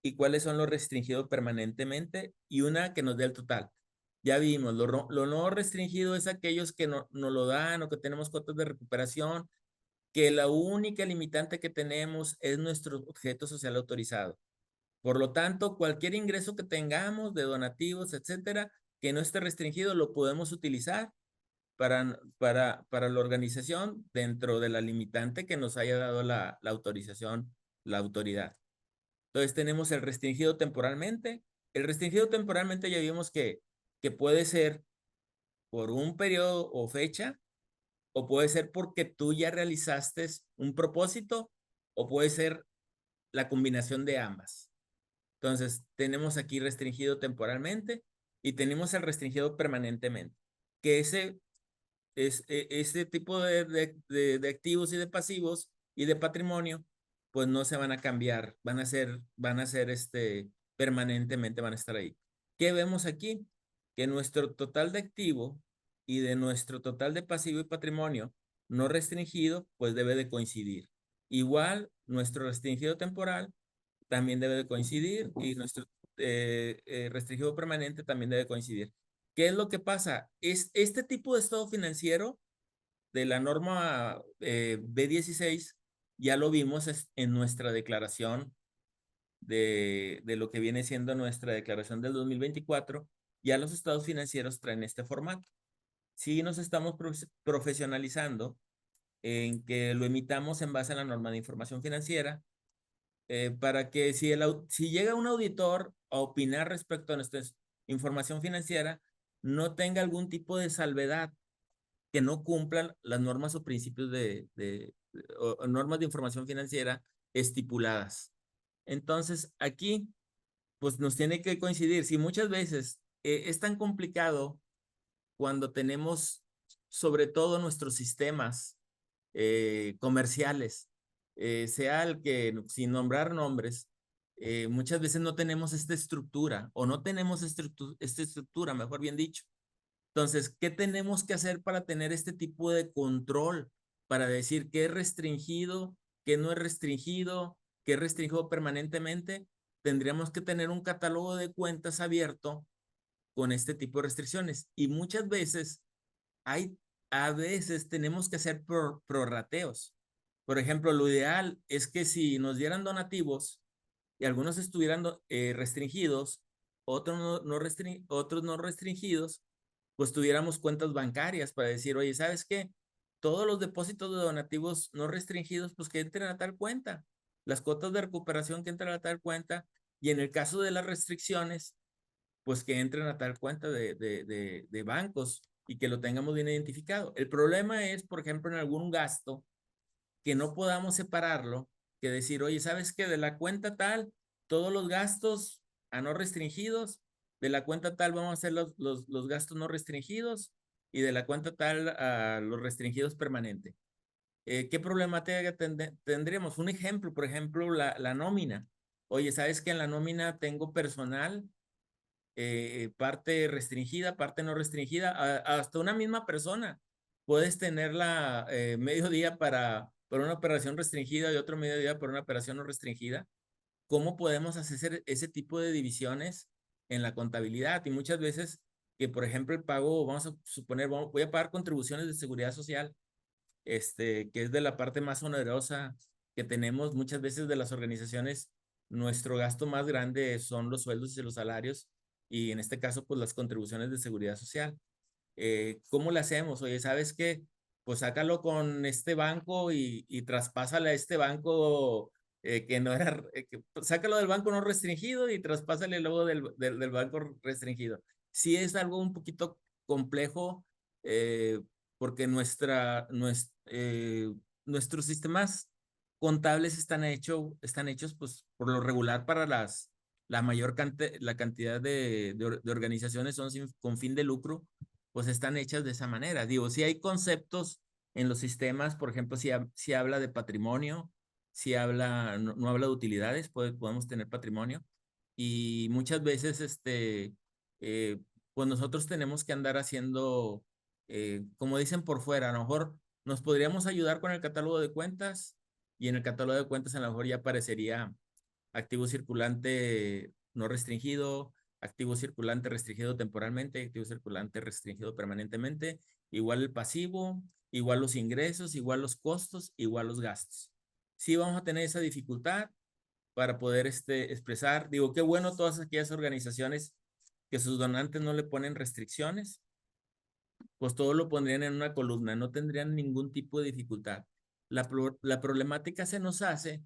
B: y cuáles son lo restringido permanentemente, y una que nos dé el total. Ya vimos, lo no restringido es aquellos que no lo dan o que tenemos cuotas de recuperación, que la única limitante que tenemos es nuestro objeto social autorizado. Por lo tanto, cualquier ingreso que tengamos de donativos, etcétera, que no esté restringido, lo podemos utilizar para la organización dentro de la limitante que nos haya dado la autorización, la autoridad. Entonces tenemos el restringido temporalmente. El restringido temporalmente ya vimos que puede ser por un periodo o fecha, o puede ser porque tú ya realizaste un propósito, o puede ser la combinación de ambas. Entonces, tenemos aquí restringido temporalmente y tenemos el restringido permanentemente, que ese tipo de activos y de pasivos y de patrimonio, pues no se van a cambiar, van a ser permanentemente, van a estar ahí. ¿Qué vemos aquí? Que nuestro total de activo y de nuestro total de pasivo y patrimonio no restringido, pues debe de coincidir. Igual, nuestro restringido temporal también debe de coincidir, y nuestro restringido permanente también debe coincidir. ¿Qué es lo que pasa? Este tipo de estado financiero de la norma B16 ya lo vimos en nuestra declaración de lo que viene siendo nuestra declaración del 2024. Ya los estados financieros traen este formato. Sí nos estamos profesionalizando en que lo emitamos en base a la norma de información financiera, para que si llega un auditor a opinar respecto a nuestra información financiera, no tenga algún tipo de salvedad, que no cumplan las normas o principios o normas de información financiera estipuladas. Entonces, aquí, pues nos tiene que coincidir. Si muchas veces es tan complicado cuando tenemos, sobre todo, nuestros sistemas comerciales, sea el que, sin nombrar nombres, muchas veces no tenemos esta estructura, o no tenemos esta estructura, mejor bien dicho. Entonces, ¿qué tenemos que hacer para tener este tipo de control? Para decir qué es restringido, qué no es restringido, qué es restringido permanentemente. Tendríamos que tener un catálogo de cuentas abierto con este tipo de restricciones. Y muchas veces a veces tenemos que hacer prorrateos. Por ejemplo, lo ideal es que si nos dieran donativos y algunos estuvieran restringidos, otros no restringidos, pues tuviéramos cuentas bancarias para decir, oye, ¿sabes qué? Todos los depósitos de donativos no restringidos, pues que entren a tal cuenta. Las cuotas de recuperación que entren a tal cuenta. Y en el caso de las restricciones, pues que entren a tal cuenta de bancos y que lo tengamos bien identificado. El problema es, por ejemplo, en algún gasto que no podamos separarlo, que decir, oye, ¿sabes qué? De la cuenta tal, todos los gastos a no restringidos, de la cuenta tal vamos a hacer los gastos no restringidos y de la cuenta tal a los restringidos permanente. ¿Qué problemática tendríamos? Un ejemplo, por ejemplo, la nómina. Oye, ¿sabes que en la nómina tengo personal, parte restringida, parte no restringida, hasta una misma persona? Puedes tenerla medio día para una operación restringida y otro medio día para una operación no restringida. ¿Cómo podemos hacer ese tipo de divisiones en la contabilidad? Y muchas veces que, por ejemplo, el pago, vamos a suponer, voy a pagar contribuciones de seguridad social, que es de la parte más onerosa que tenemos muchas veces de las organizaciones. Nuestro gasto más grande son los sueldos y los salarios y en este caso pues las contribuciones de seguridad social. ¿Cómo le hacemos? Oye, ¿sabes qué? Pues sácalo con este banco y traspásale a este banco que no era, sácalo del banco no restringido y traspásale luego del banco restringido. Sí es algo un poquito complejo, porque nuestros sistemas contables están hechos pues por lo regular para la cantidad de organizaciones son con fin de lucro, pues están hechas de esa manera. Digo, si hay conceptos en los sistemas, por ejemplo, si habla de patrimonio, si habla, no habla de utilidades, podemos tener patrimonio. Y muchas veces, eh, pues nosotros tenemos que andar haciendo, como dicen por fuera, a lo mejor nos podríamos ayudar con el catálogo de cuentas y en el catálogo de cuentas a lo mejor ya aparecería activo circulante no restringido, activo circulante restringido temporalmente, activo circulante restringido permanentemente, igual el pasivo, igual los ingresos, igual los costos, igual los gastos. Sí vamos a tener esa dificultad para poder expresar, digo, qué bueno todas aquellas organizaciones que sus donantes no le ponen restricciones, pues todo lo pondrían en una columna, no tendrían ningún tipo de dificultad. La problemática se nos hace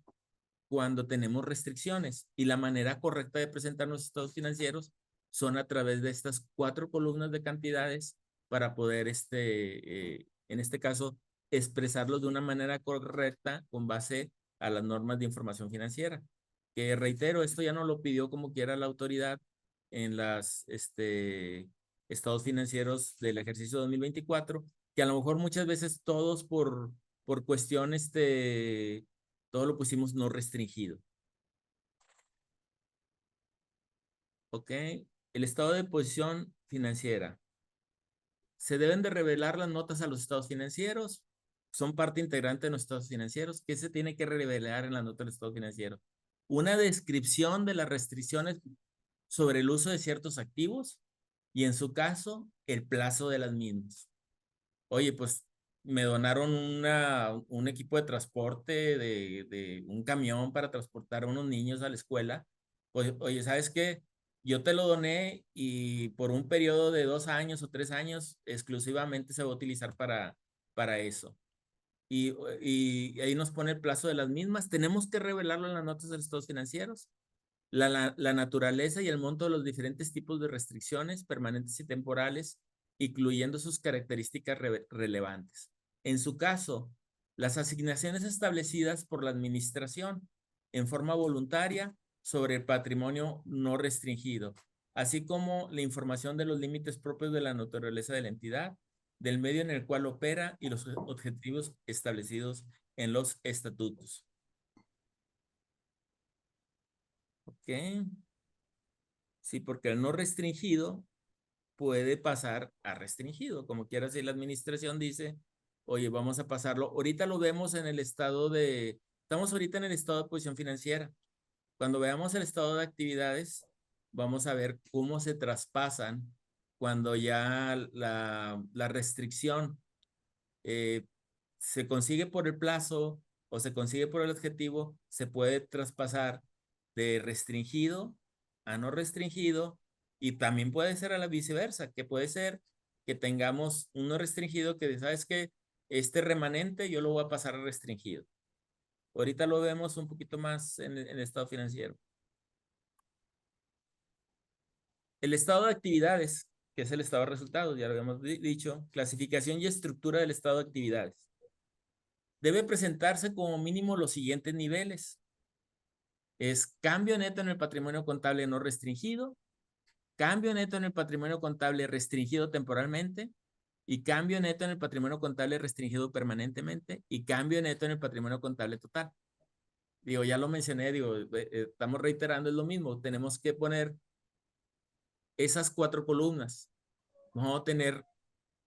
B: cuando tenemos restricciones y la manera correcta de presentar los estados financieros son a través de estas 4 columnas de cantidades para poder, en este caso, expresarlos de una manera correcta con base a las normas de información financiera. Que reitero, esto ya no lo pidió como quiera la autoridad en las estados financieros del ejercicio 2024, que a lo mejor muchas veces todos por cuestión todo lo pusimos no restringido. ¿Ok? El estado de posición financiera. Se deben de revelar las notas a los estados financieros. Son parte integrante de los estados financieros. ¿Qué se tiene que revelar en la nota del estado financiero? Una descripción de las restricciones sobre el uso de ciertos activos y en su caso, el plazo de las mismas. Oye, pues me donaron un equipo de transporte de un camión para transportar a unos niños a la escuela. Pues, oye, ¿sabes qué? Yo te lo doné y por un periodo de 2 años o 3 años exclusivamente se va a utilizar para eso. Y ahí nos pone el plazo de las mismas. Tenemos que revelarlo en las notas de los estados financieros. La naturaleza y el monto de los diferentes tipos de restricciones permanentes y temporales, incluyendo sus características relevantes. En su caso, las asignaciones establecidas por la administración en forma voluntaria sobre el patrimonio no restringido, así como la información de los límites propios de la naturaleza de la entidad, del medio en el cual opera y los objetivos establecidos en los estatutos. ¿Ok? Sí, porque el no restringido puede pasar a restringido. Como quiera, si la administración dice, oye, vamos a pasarlo. Ahorita lo vemos en el estado estamos ahorita en el estado de posición financiera. Cuando veamos el estado de actividades, vamos a ver cómo se traspasan cuando ya la restricción se consigue por el plazo o se consigue por el objetivo, se puede traspasar de restringido a no restringido, y también puede ser a la viceversa, que puede ser que tengamos uno restringido que, ¿sabes qué? Este remanente yo lo voy a pasar a restringido. Ahorita lo vemos un poquito más en el estado financiero. El estado de actividades, que es el estado de resultados, ya lo habíamos dicho, clasificación y estructura del estado de actividades. Debe presentarse como mínimo los siguientes niveles. Es cambio neto en el patrimonio contable no restringido, cambio neto en el patrimonio contable restringido temporalmente, y cambio neto en el patrimonio contable restringido permanentemente, y cambio neto en el patrimonio contable total. Digo, ya lo mencioné, digo, estamos reiterando, es lo mismo. Tenemos que poner esas 4 columnas. Vamos a tener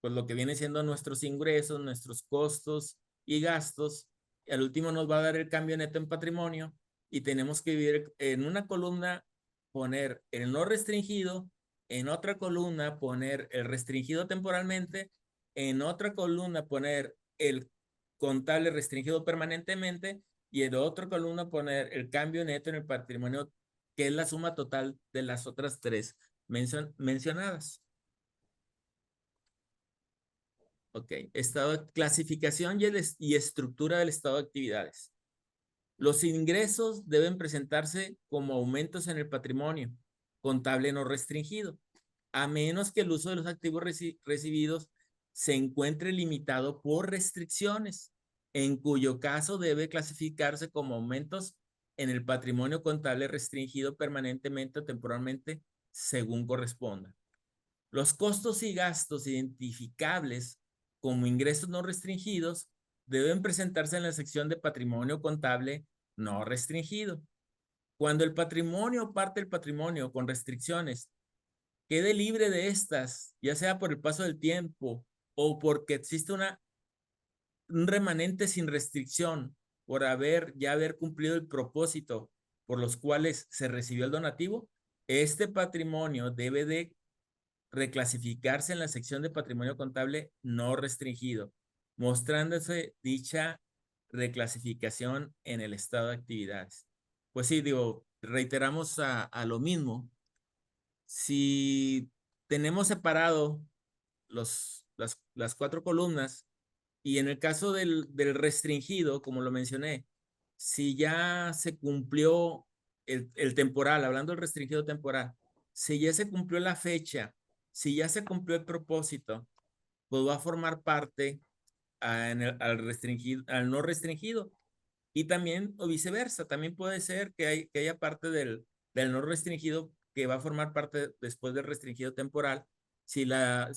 B: pues lo que viene siendo nuestros ingresos, nuestros costos y gastos. Y al último nos va a dar el cambio neto en patrimonio, y tenemos que vivir en una columna, poner el no restringido, en otra columna poner el restringido temporalmente, en otra columna poner el contable restringido permanentemente, y en otra columna poner el cambio neto en el patrimonio, que es la suma total de las otras 3 mencionadas. Ok, clasificación y estructura del estado de actividades. Los ingresos deben presentarse como aumentos en el patrimonio contable no restringido, a menos que el uso de los activos recibidos se encuentre limitado por restricciones, en cuyo caso debe clasificarse como aumentos en el patrimonio contable restringido permanentemente o temporalmente, según corresponda. Los costos y gastos identificables como ingresos no restringidos deben presentarse en la sección de patrimonio contable no restringido. Cuando el patrimonio o parte del patrimonio con restricciones quede libre de estas, ya sea por el paso del tiempo o porque existe un remanente sin restricción por haber cumplido el propósito por los cuales se recibió el donativo, este patrimonio debe de reclasificarse en la sección de patrimonio contable no restringido, mostrándose dicha reclasificación en el estado de actividades. Pues sí, digo, reiteramos a lo mismo. Si tenemos separado las 4 columnas, y en el caso del restringido, como lo mencioné, si ya se cumplió el temporal, hablando del restringido temporal, si ya se cumplió la fecha, si ya se cumplió el propósito, pues va a formar parte al no restringido. Y también, o viceversa, también puede ser que haya parte del no restringido que va a formar parte después del restringido temporal, si la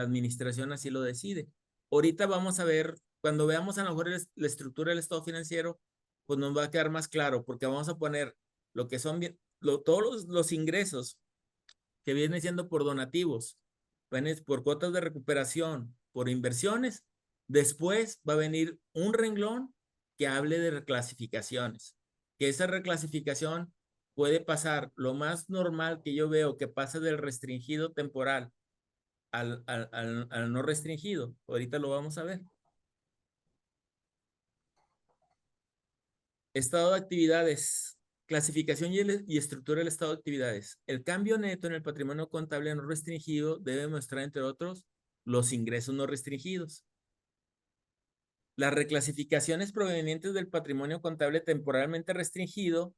B: administración así lo decide. Ahorita vamos a ver, cuando veamos a lo mejor la estructura del estado financiero, pues nos va a quedar más claro, porque vamos a poner lo que son todos los ingresos que vienen siendo por donativos, por cuotas de recuperación, por inversiones. Después va a venir un renglón que hable de reclasificaciones, que esa reclasificación puede pasar, lo más normal que yo veo que pasa del restringido temporal al no restringido. Ahorita lo vamos a ver. Estado de actividades. Clasificación y estructura del estado de actividades. El cambio neto en el patrimonio contable no restringido debe mostrar, entre otros, los ingresos no restringidos. Las reclasificaciones provenientes del patrimonio contable temporalmente restringido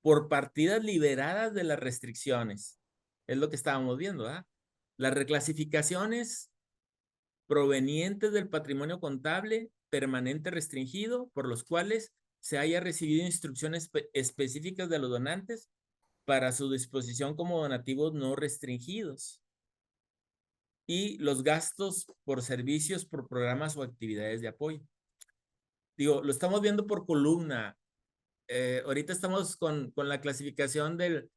B: por partidas liberadas de las restricciones. Es lo que estábamos viendo, ¿ah? Las reclasificaciones provenientes del patrimonio contable permanente restringido, por los cuales se haya recibido instrucciones específicas de los donantes para su disposición como donativos no restringidos. Y los gastos por servicios, por programas o actividades de apoyo. Digo, lo estamos viendo por columna. Ahorita estamos con la clasificación del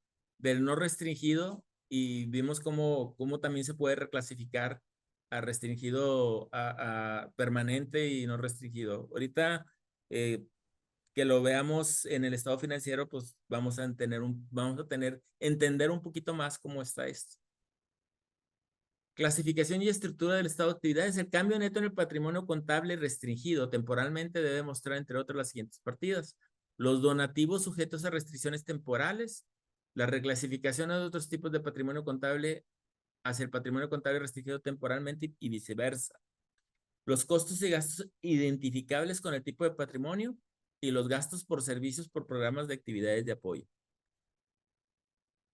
B: no restringido, y vimos cómo también se puede reclasificar a restringido, a permanente y no restringido. Ahorita que lo veamos en el estado financiero, pues vamos a entender un poquito más cómo está esto. Clasificación y estructura del estado de actividades. El cambio neto en el patrimonio contable restringido temporalmente debe mostrar, entre otros, las siguientes partidas: los donativos sujetos a restricciones temporales, la reclasificación de otros tipos de patrimonio contable hacia el patrimonio contable restringido temporalmente y viceversa, los costos y gastos identificables con el tipo de patrimonio y los gastos por servicios por programas de actividades de apoyo.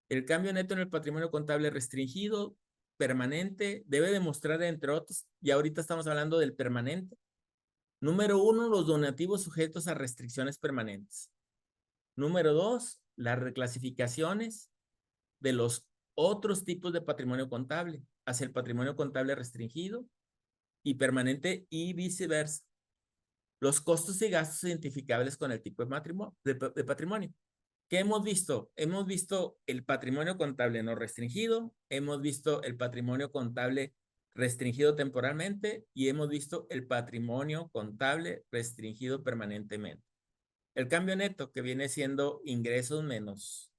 B: El cambio neto en el patrimonio contable restringido permanente debe demostrar, entre otros, y ahorita estamos hablando del permanente. Número 1, los donativos sujetos a restricciones permanentes. Número 2, las reclasificaciones de los otros tipos de patrimonio contable hacia el patrimonio contable restringido y permanente y viceversa. Los costos y gastos identificables con el tipo de patrimonio. ¿Qué hemos visto? Hemos visto el patrimonio contable no restringido, hemos visto el patrimonio contable restringido temporalmente y hemos visto el patrimonio contable restringido permanentemente. El cambio neto, que viene siendo ingresos menos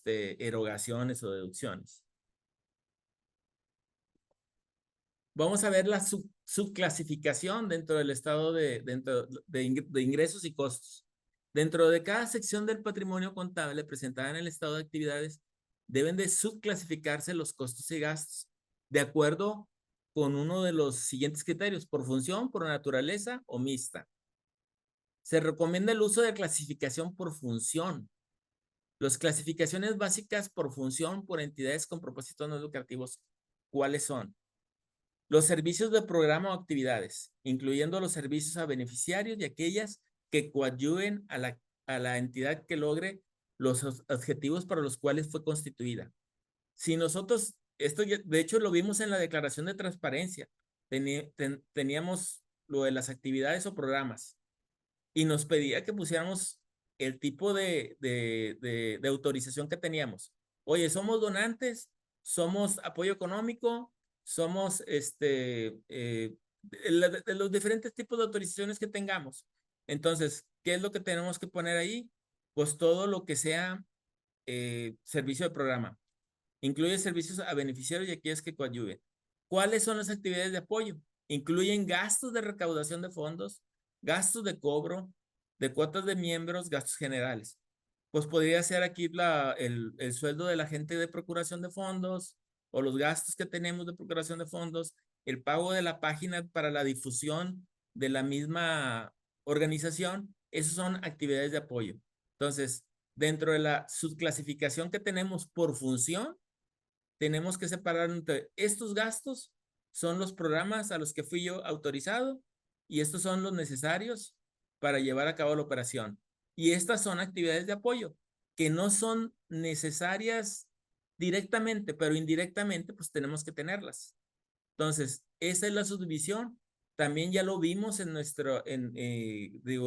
B: erogaciones o deducciones. Vamos a ver la subclasificación dentro del estado de ingresos y costos. Dentro de cada sección del patrimonio contable presentada en el estado de actividades, deben de subclasificarse los costos y gastos de acuerdo con uno de los siguientes criterios: por función, por naturaleza o mixta. Se recomienda el uso de clasificación por función. Las clasificaciones básicas por función por entidades con propósitos no lucrativos, ¿cuáles son? Los servicios de programa o actividades, incluyendo los servicios a beneficiarios y aquellas que coadyuven a la entidad que logre los objetivos para los cuales fue constituida. Si nosotros, esto de hecho lo vimos en la declaración de transparencia, teníamos lo de las actividades o programas y nos pedía que pusiéramos el tipo de autorización que teníamos. Oye, somos donantes, somos apoyo económico, somos de los diferentes tipos de autorizaciones que tengamos. Entonces, ¿qué es lo que tenemos que poner ahí? Pues todo lo que sea servicio de programa. Incluye servicios a beneficiarios y aquellas que coadyuven. ¿Cuáles son las actividades de apoyo? Incluyen gastos de recaudación de fondos, gastos de cobro, de cuotas de miembros, gastos generales. Pues podría ser aquí el sueldo de la gente de procuración de fondos o los gastos que tenemos de procuración de fondos, el pago de la página para la difusión de la misma organización. Esas son actividades de apoyo. Entonces, dentro de la subclasificación que tenemos por función, tenemos que separar entre estos gastos son los programas a los que fui yo autorizado y estos son los necesarios para llevar a cabo la operación. Y estas son actividades de apoyo que no son necesarias directamente, pero indirectamente pues tenemos que tenerlas. Entonces, esa es la subdivisión. También ya lo vimos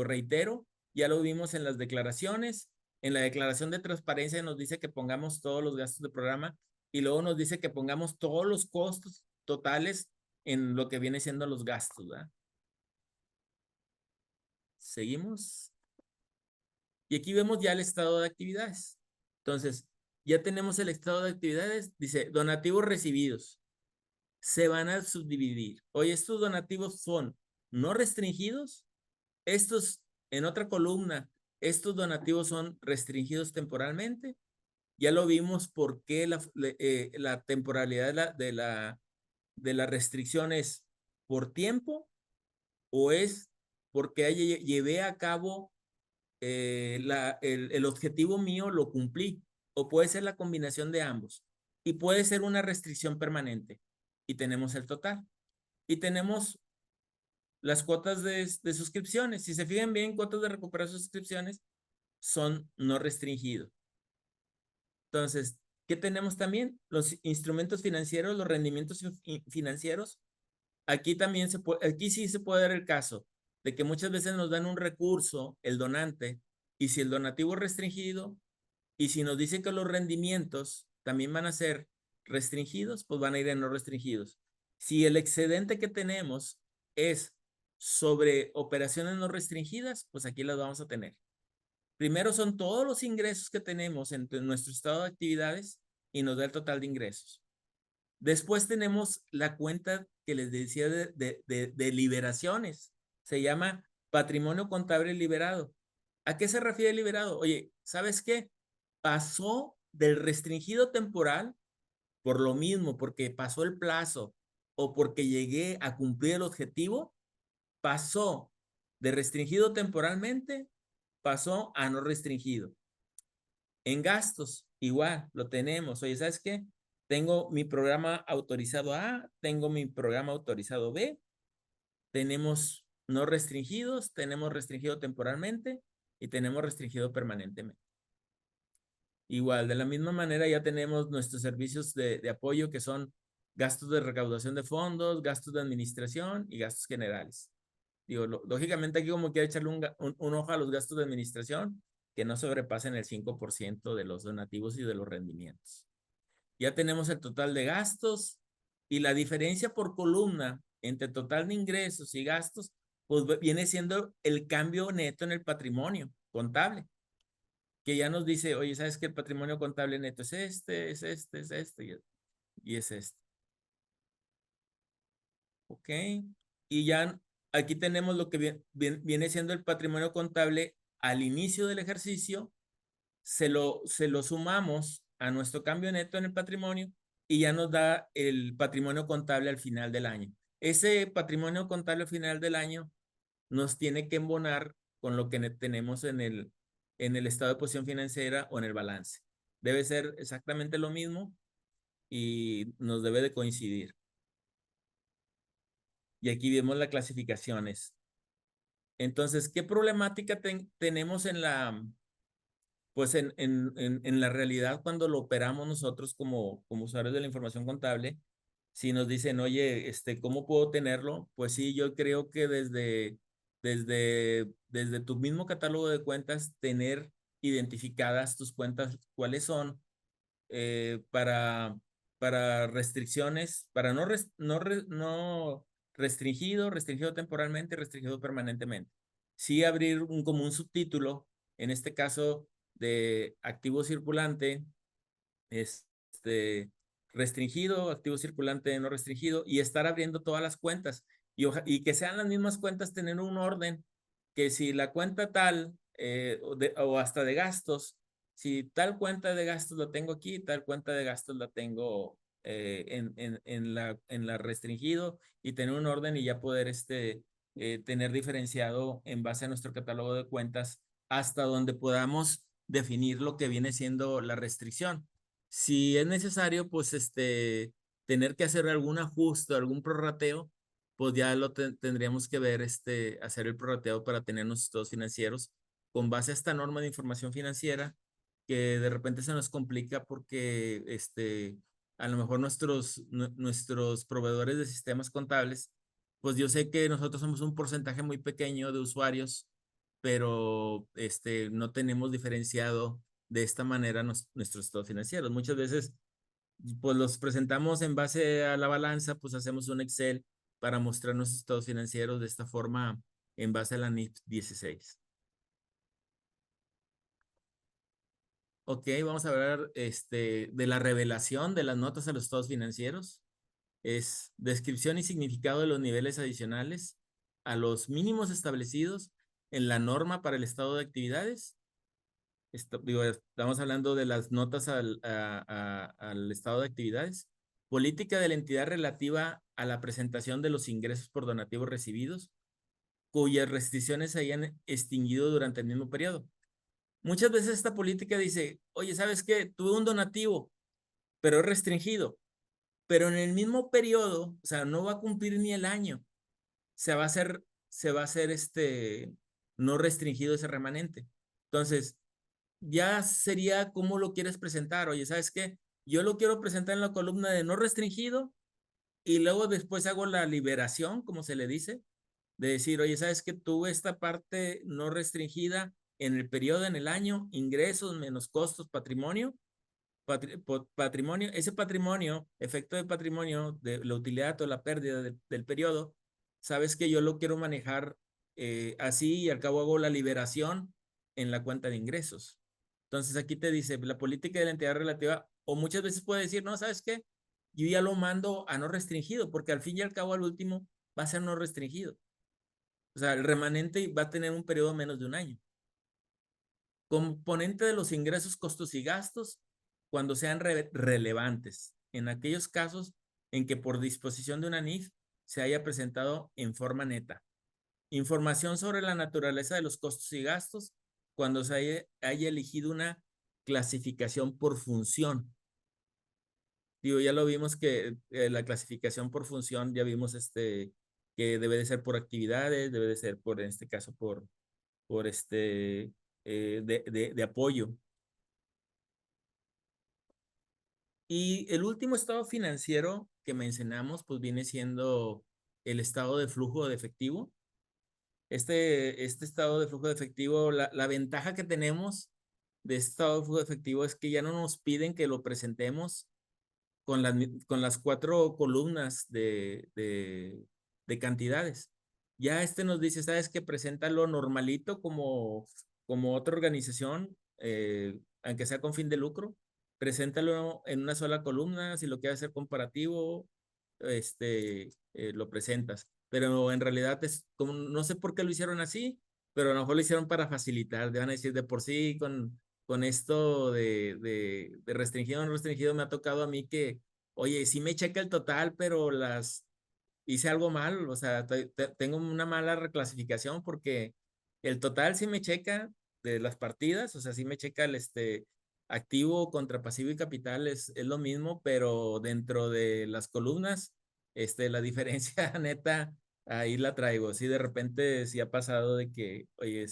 B: reitero, ya lo vimos en las declaraciones. En la declaración de transparencia nos dice que pongamos todos los gastos de programa y luego nos dice que pongamos todos los costos totales en lo que viene siendo los gastos, ¿verdad? Seguimos. Y aquí vemos ya el estado de actividades. Entonces, ya tenemos el estado de actividades. Dice, donativos recibidos. Se van a subdividir. Oye, estos donativos son no restringidos. Estos, en otra columna, estos donativos son restringidos temporalmente. Ya lo vimos por qué la temporalidad de la restricción es por tiempo o es porque llevé a cabo el objetivo mío, lo cumplí, o puede ser la combinación de ambos y puede ser una restricción permanente y tenemos el total y tenemos las cuotas de suscripciones. Si se fijan bien, cuotas de recuperación de suscripciones son no restringidos. Entonces, ¿qué tenemos también? Los instrumentos financieros, los rendimientos financieros. Aquí también aquí sí se puede dar el caso de que muchas veces nos dan un recurso, el donante, y si el donativo es restringido, y si nos dicen que los rendimientos también van a ser restringidos, pues van a ir en no restringidos. Si el excedente que tenemos es sobre operaciones no restringidas, pues aquí las vamos a tener. Primero son todos los ingresos que tenemos en nuestro estado de actividades y nos da el total de ingresos. Después tenemos la cuenta que les decía de liberaciones. Se llama patrimonio contable liberado. ¿A qué se refiere liberado? Oye, ¿sabes qué? Pasó del restringido temporal por lo mismo, porque pasó el plazo o porque llegué a cumplir el objetivo, pasó de restringido temporalmente, pasó a no restringido. En gastos, igual, lo tenemos. Oye, ¿sabes qué? Tengo mi programa autorizado A, tengo mi programa autorizado B, tenemos no restringidos, tenemos restringido temporalmente y tenemos restringido permanentemente. Igual, de la misma manera ya tenemos nuestros servicios de apoyo que son gastos de recaudación de fondos, gastos de administración y gastos generales. Digo, lógicamente aquí como quiero echarle un ojo a los gastos de administración que no sobrepasen el 5% de los donativos y de los rendimientos. Ya tenemos el total de gastos y la diferencia por columna entre total de ingresos y gastos, pues viene siendo el cambio neto en el patrimonio contable, que ya nos dice, oye, ¿sabes qué? El patrimonio contable neto es este, es este, es este y es este. ¿Ok? Y ya aquí tenemos lo que viene siendo el patrimonio contable al inicio del ejercicio, se lo sumamos a nuestro cambio neto en el patrimonio y ya nos da el patrimonio contable al final del año. Ese patrimonio contable al final del año nos tiene que embonar con lo que tenemos en el estado de posición financiera o en el balance. Debe ser exactamente lo mismo y nos debe de coincidir. Y aquí vemos las clasificaciones. Entonces, ¿qué problemática tenemos en la, pues en la realidad cuando lo operamos nosotros como usuarios de la información contable? Si nos dicen, oye, ¿cómo puedo tenerlo? Pues sí, yo creo que desde tu mismo catálogo de cuentas, tener identificadas tus cuentas, cuáles son, para restricciones, para no restringido temporalmente, restringido permanentemente. Sí abrir como un subtítulo, en este caso de activo circulante, restringido, activo circulante no restringido, y estar abriendo todas las cuentas y que sean las mismas cuentas, tener un orden, que si la cuenta tal, o hasta de gastos, si tal cuenta de gastos la tengo aquí, tal cuenta de gastos la tengo en la restringido, y tener un orden y ya poder tener diferenciado en base a nuestro catálogo de cuentas hasta donde podamos definir lo que viene siendo la restricción. Si es necesario, pues tener que hacer algún ajuste, algún prorrateo, pues ya lo tendríamos que ver, hacer el prorrateo para tener nuestros estados financieros con base a esta norma de información financiera, que de repente se nos complica porque a lo mejor nuestros proveedores de sistemas contables, pues yo sé que nosotros somos un porcentaje muy pequeño de usuarios, pero no tenemos diferenciado de esta manera nuestros estados financieros. Muchas veces, pues los presentamos en base a la balanza, pues hacemos un Excel para mostrar nuestros estados financieros de esta forma en base a la NIF 16. Ok, vamos a hablar de la revelación de las notas a los estados financieros. Es descripción y significado de los niveles adicionales a los mínimos establecidos en la norma para el estado de actividades. Estamos hablando de las notas al estado de actividades. Política de la entidad relativa a la presentación de los ingresos por donativos recibidos, cuyas restricciones se hayan extinguido durante el mismo periodo. Muchas veces esta política dice, oye, ¿sabes qué? Tuve un donativo, pero es restringido. Pero en el mismo periodo, o sea, no va a cumplir ni el año. Se va a hacer no restringido ese remanente. Entonces, ya sería cómo lo quieres presentar. Oye, ¿sabes qué? Yo lo quiero presentar en la columna de no restringido y luego después hago la liberación, como se le dice, de decir, oye, ¿sabes qué? Tuve esta parte no restringida en el periodo, en el año, ingresos menos costos, patrimonio, patrimonio, ese patrimonio, efecto de patrimonio, de la utilidad o la pérdida del periodo, sabes que yo lo quiero manejar así y al cabo hago la liberación en la cuenta de ingresos. Entonces aquí te dice la política de la entidad relativa, o muchas veces puede decir, no, ¿sabes qué? Yo ya lo mando a no restringido, porque al fin y al cabo al último va a ser no restringido. O sea, el remanente va a tener un periodo menos de un año. Componente de los ingresos, costos y gastos cuando sean relevantes. En aquellos casos en que por disposición de una NIF se haya presentado en forma neta. Información sobre la naturaleza de los costos y gastos cuando se haya elegido una clasificación por función. Digo, ya lo vimos que la clasificación por función, ya vimos que debe de ser por actividades, debe de ser por, en este caso, por de apoyo. Y el último estado financiero que mencionamos, pues viene siendo el estado de flujo de efectivo. Este estado de flujo de efectivo, la ventaja que tenemos de este estado de flujo de efectivo es que ya no nos piden que lo presentemos con las 4 columnas de cantidades. Ya nos dice, ¿sabes qué? Preséntalo normalito como otra organización, aunque sea con fin de lucro. Preséntalo en una sola columna. Si lo quieres hacer comparativo, lo presentas. Pero en realidad como, no sé por qué lo hicieron así, pero a lo mejor lo hicieron para facilitar. Te van a decir, de por sí, con esto de restringido o no restringido, me ha tocado a mí que, oye, sí me checa el total, pero hice algo mal, o sea, tengo una mala reclasificación porque el total sí me checa de las partidas, o sea, sí me checa el activo contra pasivo y capital es lo mismo, pero dentro de las columnas, la diferencia neta, ahí la traigo. Sí, de repente sí ha pasado de que, oye,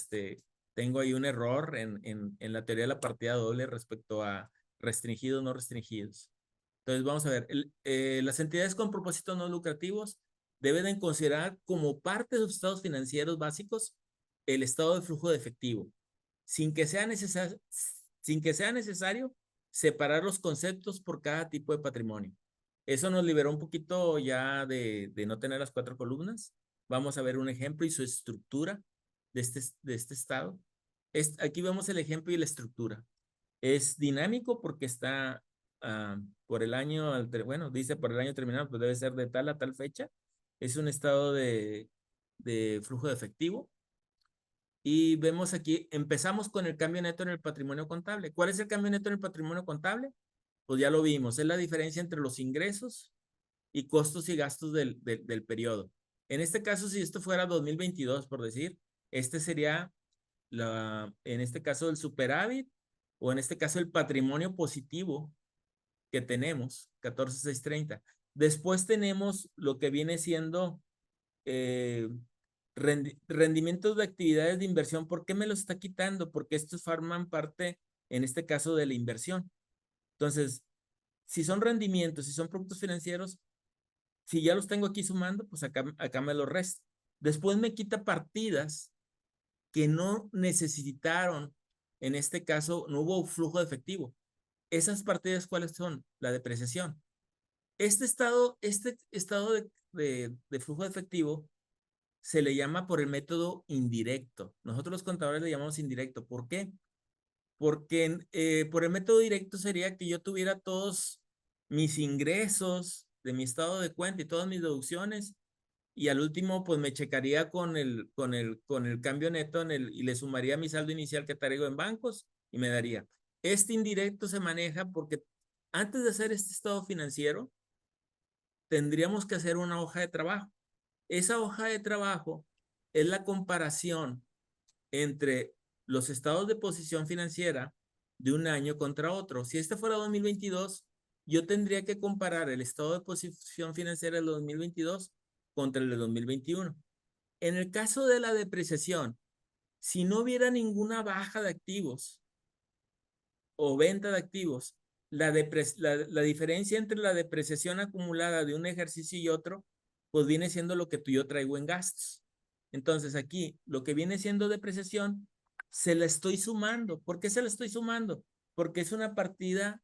B: tengo ahí un error en la teoría de la partida doble respecto a restringidos, no restringidos. Entonces, vamos a ver, las entidades con propósitos no lucrativos deben considerar como parte de sus estados financieros básicos el estado de flujo de efectivo, sin que sea necesario separar los conceptos por cada tipo de patrimonio. Eso nos liberó un poquito ya de no tener las 4 columnas. Vamos a ver un ejemplo y su estructura de este estado. Aquí vemos el ejemplo y la estructura. Es dinámico porque está por el año, bueno, dice por el año terminado, pues debe ser de tal a tal fecha. Es un estado de flujo de efectivo. Y vemos aquí, empezamos con el cambio neto en el patrimonio contable. ¿Cuál es el cambio neto en el patrimonio contable? Pues ya lo vimos, es la diferencia entre los ingresos y costos y gastos del periodo. En este caso, si esto fuera 2022, por decir, sería en este caso el superávit o en este caso el patrimonio positivo que tenemos, 14,630. Después tenemos lo que viene siendo rendimientos de actividades de inversión. ¿Por qué me los está quitando? Porque estos forman parte, en este caso, de la inversión. Entonces, si son rendimientos, si son productos financieros, si ya los tengo aquí sumando, pues acá me los resta. Después me quita partidas que no necesitaron, en este caso, no hubo flujo de efectivo. ¿Esas partidas cuáles son? La depreciación. Este estado de flujo de efectivo se le llama por el método indirecto. Nosotros los contadores le llamamos indirecto. ¿Por qué? Porque por el método directo sería que yo tuviera todos mis ingresos de mi estado de cuenta y todas mis deducciones y al último pues me checaría con el cambio neto y le sumaría mi saldo inicial que traigo en bancos y me daría. Este indirecto se maneja porque antes de hacer este estado financiero tendríamos que hacer una hoja de trabajo. Esa hoja de trabajo es la comparación entre los estados de posición financiera de un año contra otro. Si este fuera 2022, yo tendría que comparar el estado de posición financiera del 2022 contra el de 2021. En el caso de la depreciación, si no hubiera ninguna baja de activos o venta de activos, la diferencia entre la depreciación acumulada de un ejercicio y otro, pues viene siendo lo que yo traigo en gastos. Entonces aquí, lo que viene siendo depreciación, se la estoy sumando. ¿Por qué se la estoy sumando? Porque es una partida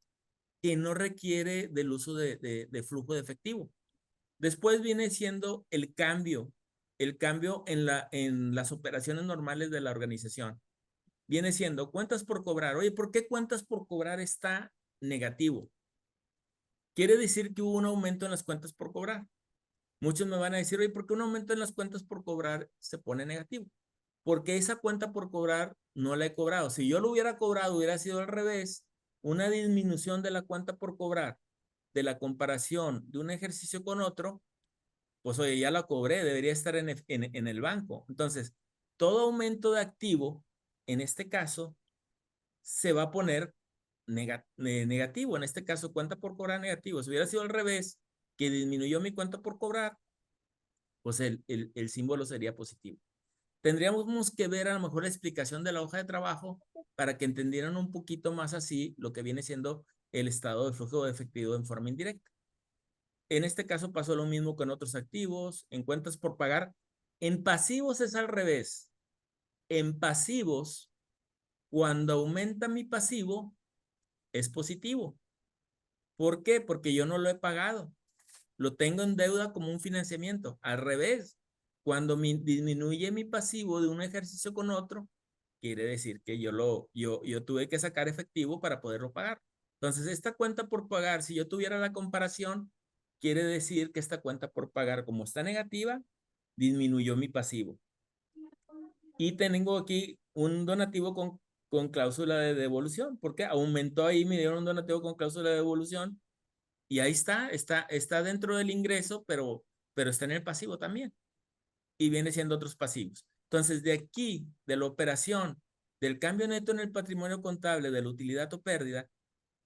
B: que no requiere del uso de flujo de efectivo. Después viene siendo el cambio en las operaciones normales de la organización. Viene siendo cuentas por cobrar. Oye, ¿por qué cuentas por cobrar está negativo? Quiere decir que hubo un aumento en las cuentas por cobrar. Muchos me van a decir, oye, ¿por qué un aumento en las cuentas por cobrar se pone negativo? Porque esa cuenta por cobrar no la he cobrado. Si yo lo hubiera cobrado, hubiera sido al revés. Una disminución de la cuenta por cobrar, de la comparación de un ejercicio con otro, pues oye, ya la cobré, debería estar en el banco. Entonces, todo aumento de activo, en este caso, se va a poner negativo. En este caso, cuenta por cobrar negativo. Si hubiera sido al revés, que disminuyó mi cuenta por cobrar, pues el símbolo sería positivo. Tendríamos que ver a lo mejor la explicación de la hoja de trabajo para que entendieran un poquito más así lo que viene siendo el estado de flujo de efectivo en forma indirecta. En este caso pasó lo mismo con otros activos, en cuentas por pagar. En pasivos es al revés. En pasivos, cuando aumenta mi pasivo, es positivo. ¿Por qué? Porque yo no lo he pagado. Lo tengo en deuda como un financiamiento. Al revés, cuando disminuye mi pasivo de un ejercicio con otro, quiere decir que yo tuve que sacar efectivo para poderlo pagar. Entonces, esta cuenta por pagar, si yo tuviera la comparación, quiere decir que esta cuenta por pagar, como está negativa, disminuyó mi pasivo. Y tengo aquí un donativo con cláusula de devolución, porque aumentó ahí, me dieron un donativo con cláusula de devolución, y ahí está dentro del ingreso, pero está en el pasivo también. Y viene siendo otros pasivos. Entonces, de aquí, de la operación, del cambio neto en el patrimonio contable, de la utilidad o pérdida,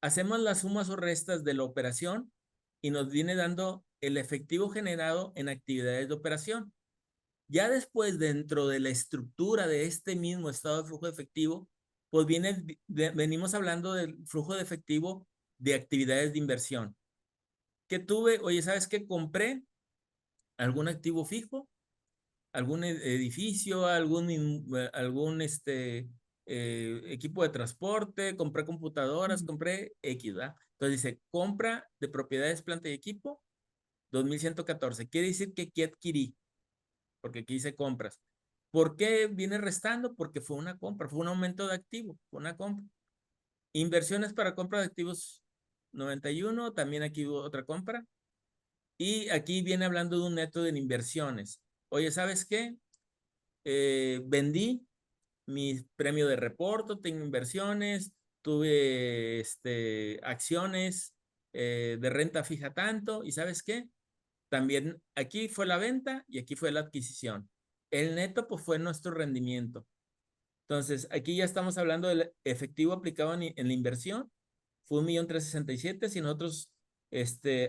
B: hacemos las sumas o restas de la operación y nos viene dando el efectivo generado en actividades de operación. Ya después, dentro de la estructura de este mismo estado de flujo de efectivo, pues venimos hablando del flujo de efectivo de actividades de inversión. Que tuve, oye, ¿sabes qué? Compré algún activo fijo, algún edificio, algún equipo de transporte, compré computadoras, compré X, ¿verdad? Entonces dice, compra de propiedades, planta y equipo, 2114. Quiere decir que aquí adquirí, porque aquí dice compras. ¿Por qué viene restando? Porque fue una compra, fue un aumento de activo, fue una compra. Inversiones para compra de activos 91, también aquí hubo otra compra. Y aquí viene hablando de un neto de inversiones. Oye, ¿sabes qué? Vendí mi premio de reporto, tengo inversiones, tuve acciones de renta fija tanto, y ¿sabes qué? También aquí fue la venta y aquí fue la adquisición. El neto pues fue nuestro rendimiento. Entonces, aquí ya estamos hablando del efectivo aplicado en la inversión, fue 1.367.000. Si nosotros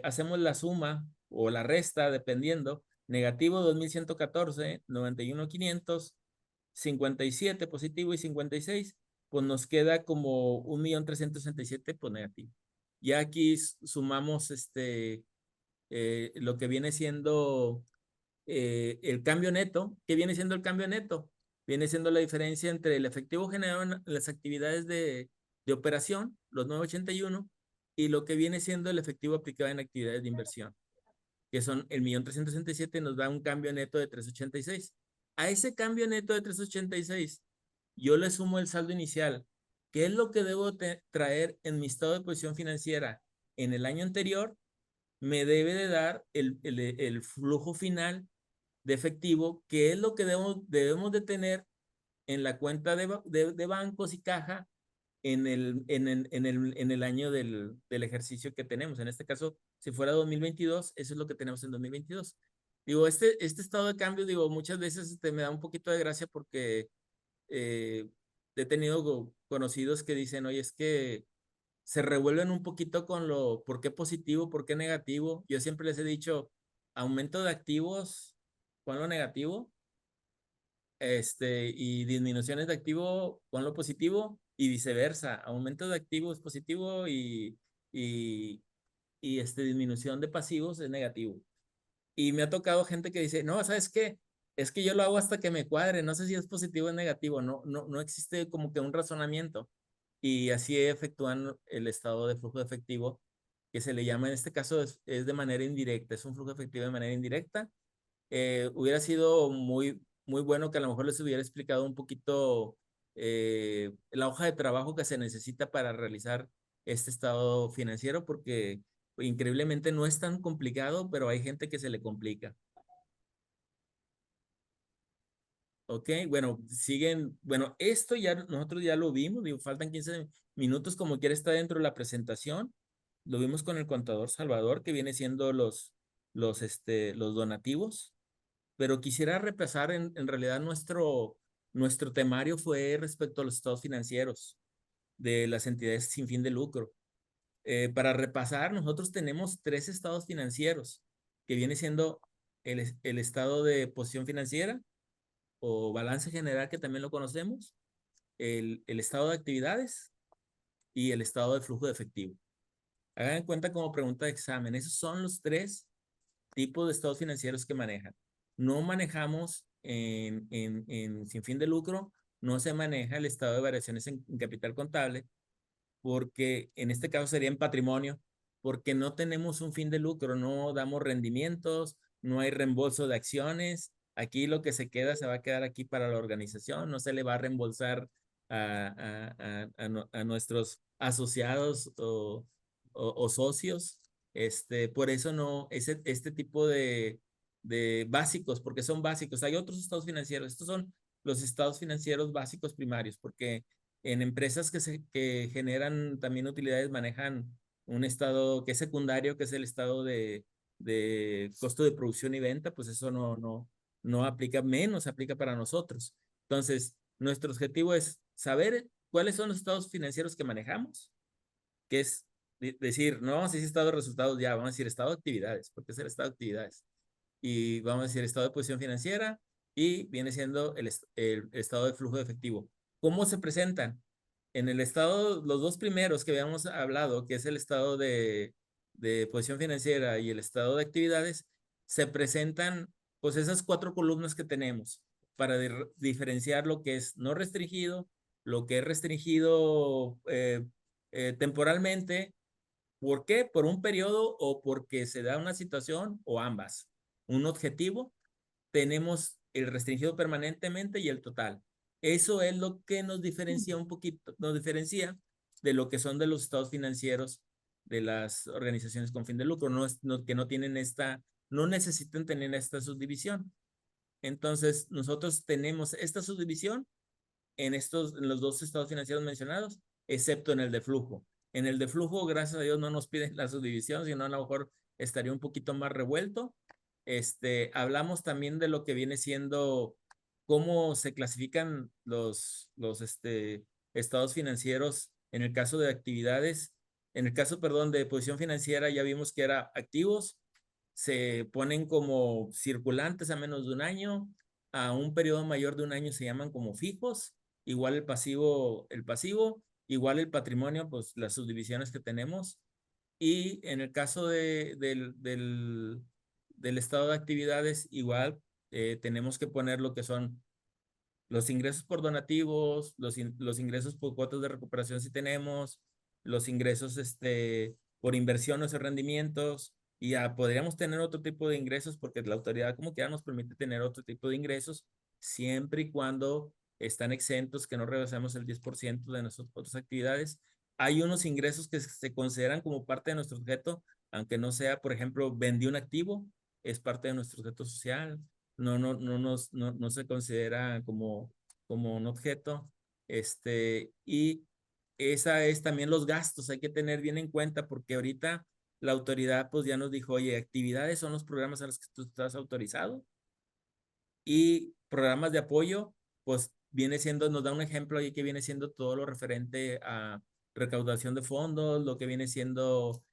B: hacemos la suma o la resta, dependiendo, negativo 2.114, 91.500, 57 positivo y 56, pues nos queda como 1.367.000 pues negativo. Ya aquí sumamos lo que viene siendo el cambio neto. ¿Qué viene siendo el cambio neto? Viene siendo la diferencia entre el efectivo generado en las actividades de operación, los 981, y lo que viene siendo el efectivo aplicado en actividades de inversión, que son el 1.367.000, nos da un cambio neto de 386. A ese cambio neto de 386, yo le sumo el saldo inicial. ¿Qué es lo que debo traer en mi estado de posición financiera en el año anterior? Me debe de dar el flujo final de efectivo, que es lo que debemos de tener en la cuenta de bancos y caja en el año del ejercicio que tenemos. En este caso, si fuera 2022, eso es lo que tenemos en 2022. Digo, este estado de cambio, digo, muchas veces me da un poquito de gracia porque eh, he tenido conocidos que dicen, oye, es que se revuelven un poquito con por qué positivo, por qué negativo. Yo siempre les he dicho, aumento de activos, ponlo negativo, y disminuciones de activo, ponlo positivo, y viceversa, aumento de activos positivo y disminución de pasivos es negativo. Y me ha tocado gente que dice, no, ¿sabes qué? Es que yo lo hago hasta que me cuadre, no sé si es positivo o negativo, no existe como que un razonamiento. y así efectúan el estado de flujo de efectivo, que se le llama, en este caso es de manera indirecta, es un flujo efectivo de manera indirecta. Hubiera sido muy bueno que a lo mejor les hubiera explicado un poquito la hoja de trabajo que se necesita para realizar este estado financiero, porque increíblemente no es tan complicado, pero hay gente que se le complica. Ok, bueno, siguen, bueno, esto ya nosotros ya lo vimos, digo, faltan 15 minutos, como quiera está dentro de la presentación. Lo vimos con el contador Salvador, que viene siendo los donativos, pero quisiera repasar en realidad nuestro temario fue respecto a los estados financieros de las entidades sin fin de lucro. Para repasar, nosotros tenemos 3 estados financieros, que viene siendo el estado de posición financiera, o balance general, que también lo conocemos, el estado de actividades y el estado de flujo de efectivo. Hagan en cuenta como pregunta de examen, esos son los 3 tipos de estados financieros que manejan. No manejamos en sin fin de lucro, no se maneja el estado de variaciones en capital contable, porque en este caso sería en patrimonio, porque no tenemos un fin de lucro, no damos rendimientos, no hay reembolso de acciones. Aquí lo que se queda se va a quedar aquí para la organización, no se le va a reembolsar a nuestros asociados o socios. Por eso no, este tipo de básicos, porque son básicos. Hay otros estados financieros, estos son los estados financieros básicos primarios, porque en empresas que generan también utilidades manejan un estado que es secundario, que es el estado de costo de producción y venta, pues eso no aplica, menos aplica para nosotros. Entonces, nuestro objetivo es saber cuáles son los estados financieros que manejamos, que es decir, no vamos a decir estado de resultados ya, vamos a decir estado de actividades, porque es el estado de actividades. Y vamos a decir estado de posición financiera y viene siendo el estado de flujo de efectivo. ¿Cómo se presentan? En el estado, los 2 primeros que habíamos hablado, que es el estado de posición financiera y el estado de actividades, se presentan pues esas 4 columnas que tenemos para diferenciar lo que es no restringido, lo que es restringido temporalmente. ¿Por qué? ¿Por un periodo o porque se da una situación o ambas? Un objetivo, tenemos el restringido permanentemente y el total. Eso es lo que nos diferencia un poquito, nos diferencia de lo que son de los estados financieros de las organizaciones con fin de lucro, que no tienen no necesitan tener esta subdivisión. Entonces, nosotros tenemos esta subdivisión en los 2 estados financieros mencionados, excepto en el de flujo. En el de flujo, gracias a Dios, no nos piden la subdivisión, sino a lo mejor estaría un poquito más revuelto. Hablamos también de lo que viene siendo cómo se clasifican los estados financieros en el caso de actividades. En el caso, perdón, de posición financiera, ya vimos que era activos, se ponen como circulantes a menos de un año, a un periodo mayor de un año se llaman como fijos, igual el pasivo, igual el patrimonio, pues las subdivisiones que tenemos. Y en el caso del estado de actividades, igual tenemos que poner lo que son los ingresos por donativos, los ingresos por cuotas de recuperación si tenemos, los ingresos por inversiones o rendimientos, y ya podríamos tener otro tipo de ingresos porque la autoridad como que ya nos permite tener otro tipo de ingresos siempre y cuando están exentos, que no rebasemos el 10% de nuestras otras actividades. Hay unos ingresos que se consideran como parte de nuestro objeto, aunque no sea, por ejemplo, vendí un activo, es parte de nuestro objeto social, no se considera como un objeto. Y esa es también los gastos, hay que tener bien en cuenta porque ahorita la autoridad pues ya nos dijo, oye, actividades son los programas a los que tú estás autorizado y programas de apoyo, pues viene siendo, nos da un ejemplo ahí que viene siendo todo lo referente a recaudación de fondos, lo que viene siendo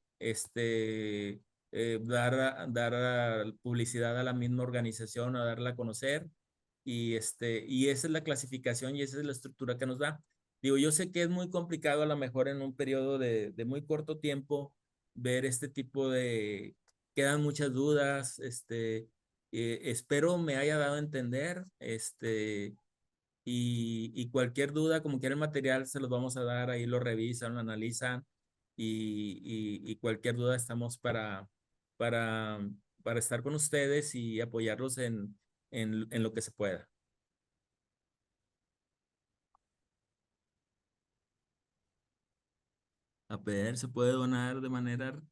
B: dar publicidad a la misma organización, a darla a conocer, y esa es la clasificación y esa es la estructura que nos da. Digo, yo sé que es muy complicado a lo mejor en un periodo de muy corto tiempo ver este tipo quedan muchas dudas, espero me haya dado a entender, y cualquier duda, como quiera el material, se los vamos a dar, ahí lo revisan, lo analizan y cualquier duda estamos para, para estar con ustedes y apoyarlos en lo que se pueda. A ver, se puede donar de manera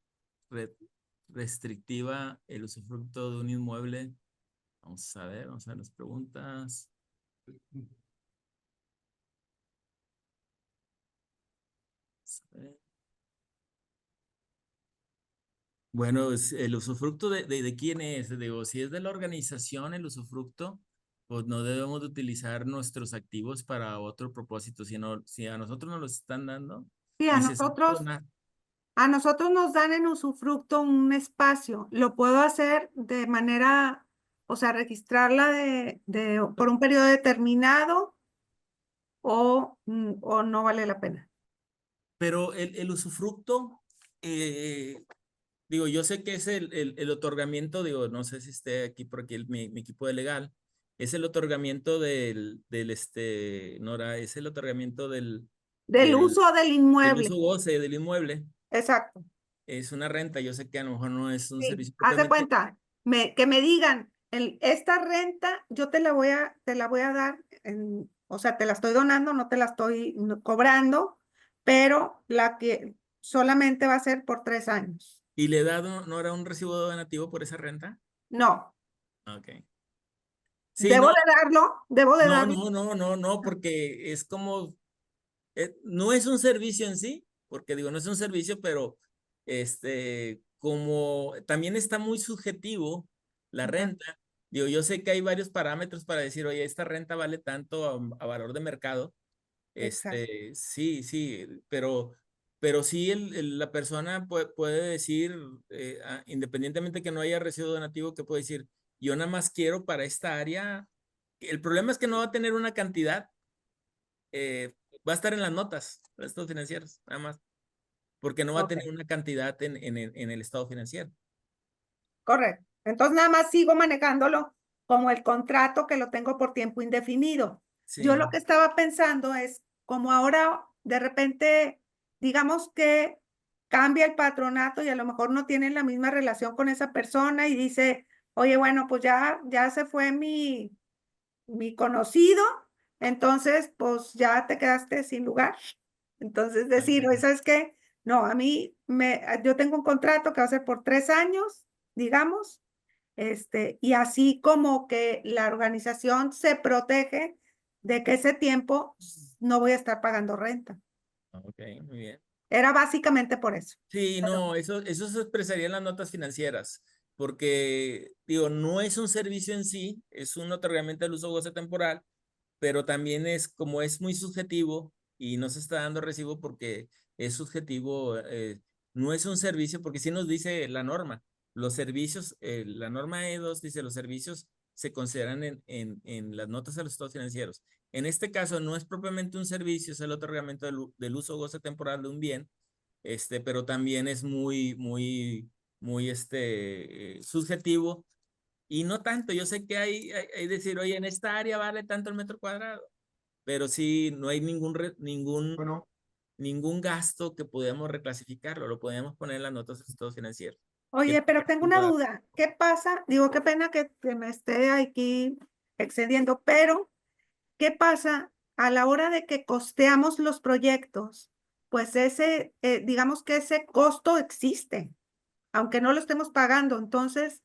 B: restrictiva el usufructo de un inmueble. Vamos a ver las preguntas. Vamos a ver. Bueno, el usufructo de quién es. Digo, si es de la organización el usufructo, pues no debemos de utilizar nuestros activos para otro propósito, sino si a nosotros nos los están dando
A: Sí,
B: y se siente donar.
A: a nosotros nos dan en usufructo un espacio. Lo puedo hacer de manera, o sea, registrarla por un periodo determinado o no vale la pena.
B: Pero el usufructo, digo, yo sé que es el otorgamiento, digo, no sé si esté aquí por aquí mi equipo de legal, es el otorgamiento Nora, es el otorgamiento
A: Del
B: del,
A: uso del
B: del
A: inmueble.
B: uso goce del inmueble.
A: Exacto.
B: Es una renta, yo sé que a lo mejor no es un
A: Sí,
B: servicio
A: haz de
B: propiamente.
A: cuenta, que me digan, esta renta yo te la voy a dar, o sea, te la estoy donando, no te la estoy cobrando, pero la que solamente va a ser por 3 años.
B: ¿Y le da Nora un recibo donativo por esa renta?
A: No,
B: Ok. Sí, no,
A: debo de
B: no,
A: darlo.
B: no, no, no, no, porque es como, no es un servicio en sí, porque digo, no es un servicio, pero como también está muy subjetivo la
A: Ajá,
B: renta, digo, yo sé que hay varios parámetros para decir, oye, esta renta vale tanto a valor de mercado,
A: exacto.
B: sí, sí, pero sí la persona puede decir, independientemente que no haya recibo donativo, que puede decir, yo nada más quiero para esta área. El problema es que no va a tener una cantidad, va a estar en las notas, los estados financieros, nada más, porque no va a
A: Ok,
B: tener una cantidad en el estado financiero.
A: correcto. Entonces nada más sigo manejándolo como el contrato que lo tengo por tiempo indefinido. Yo
B: Sí,
A: lo que estaba pensando es, como ahora de repente, digamos que cambia el patronato y a lo mejor no tienen la misma relación con esa persona y dice, oye, bueno, pues ya se fue mi conocido, entonces pues ya te quedaste sin lugar. Entonces decir, oye, ¿sabes qué? No, yo tengo un contrato que va a ser por 3 años, digamos, y así como que la organización se protege de que ese tiempo no voy a estar pagando renta.
B: ok, muy bien.
A: Era básicamente por eso.
B: Sí, no, eso se expresaría en las notas financieras, porque, digo, no es un servicio en sí, es un otorgamiento del uso goce temporal, pero también es como es muy subjetivo y no se está dando recibo porque es subjetivo, no es un servicio, porque sí nos dice la norma, los servicios, la norma E2 dice los servicios se consideran en las notas de los estados financieros. En este caso no es propiamente un servicio, es el otorgamiento del uso goce temporal de un bien, pero también es muy subjetivo y no tanto. Yo sé que hay decir, oye, en esta área vale tanto el metro cuadrado, pero sí, no hay
E: Bueno,
B: ningún gasto que podamos reclasificarlo, lo podemos poner en las notas de estados financieros.
A: Oye, pero tengo una duda. ¿Qué pasa? Digo, qué pena que me esté aquí excediendo, pero ¿qué pasa a la hora de que costeamos los proyectos? Pues digamos que ese costo existe, aunque no lo estemos pagando. Entonces,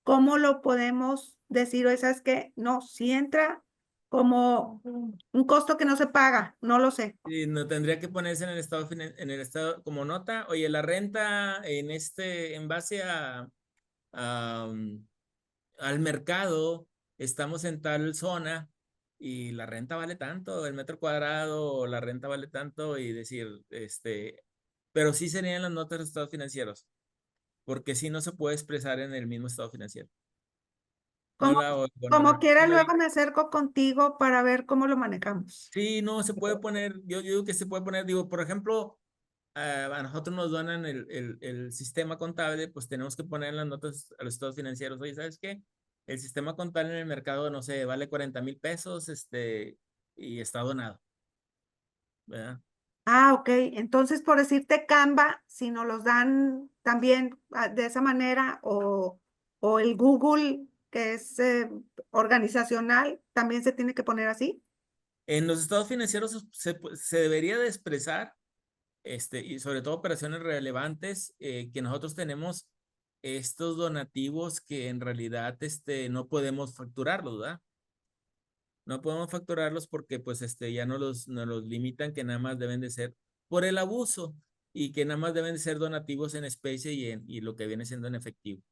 A: ¿cómo lo podemos decir? O ¿sabes qué? No, si entra como un costo que no se paga, no lo sé.
B: Sí, no tendría que ponerse en el estado como nota, oye, la renta en base al mercado, estamos en tal zona y la renta vale tanto, el metro cuadrado, la renta vale tanto y decir, pero sí serían las notas de estados financieros, porque sí no se puede expresar en el mismo estado financiero. No
A: Como,
B: la oigo,
A: como
B: Nora.
A: quiera,
B: No la
A: luego
B: oigo.
A: me acerco contigo para ver cómo lo manejamos.
B: Sí, no, se puede poner, yo digo que se puede poner, digo, por ejemplo, a nosotros nos donan el sistema contable, pues tenemos que poner en las notas a los estados financieros, oye, ¿sabes qué? El sistema contable en el mercado, no sé, vale 40,000 pesos, y está donado, ¿verdad?
E: Ah, ok. Entonces, por decirte Canva, si nos los dan también de esa manera, o el Google, que es organizacional, también se tiene que poner así.
B: En los estados financieros se debería de expresar, y sobre todo operaciones relevantes, que nosotros tenemos estos donativos que en realidad no podemos facturarlos, ¿verdad? No podemos facturarlos porque pues ya nos los limitan, que nada más deben de ser por el abuso y que nada más deben de ser donativos en especie y lo que viene siendo en efectivo.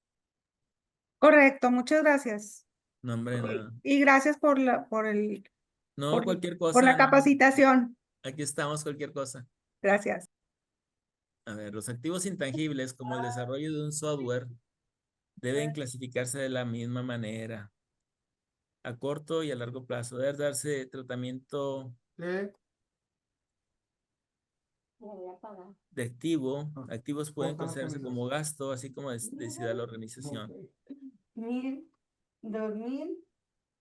E: Correcto, muchas gracias.
B: No, hombre, nada.
E: Y gracias por la
B: No, cualquier
E: por
B: cosa.
E: la capacitación.
B: Aquí estamos, cualquier cosa.
E: Gracias.
B: A ver, los activos intangibles, como el desarrollo de un software, deben clasificarse de la misma manera, a corto y a largo plazo. Debe darse tratamiento de activo. Activos pueden considerarse como gasto, así como decida la organización.
E: 1000, 2000,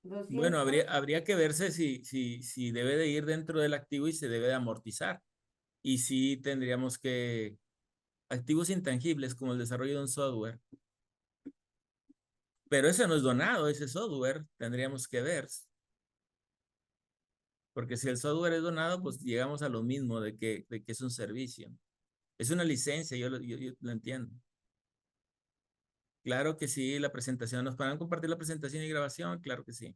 E: 200.
B: Bueno, habría que verse si debe de ir dentro del activo y se debe de amortizar. Y sí tendríamos que, activos intangibles como el desarrollo de un software. Pero eso no es donado, ese software tendríamos que ver. Porque si el software es donado, pues llegamos a lo mismo de que es un servicio. Es una licencia, yo lo entiendo. Claro que sí, la presentación. ¿Nos podrán compartir la presentación y grabación? Claro que sí.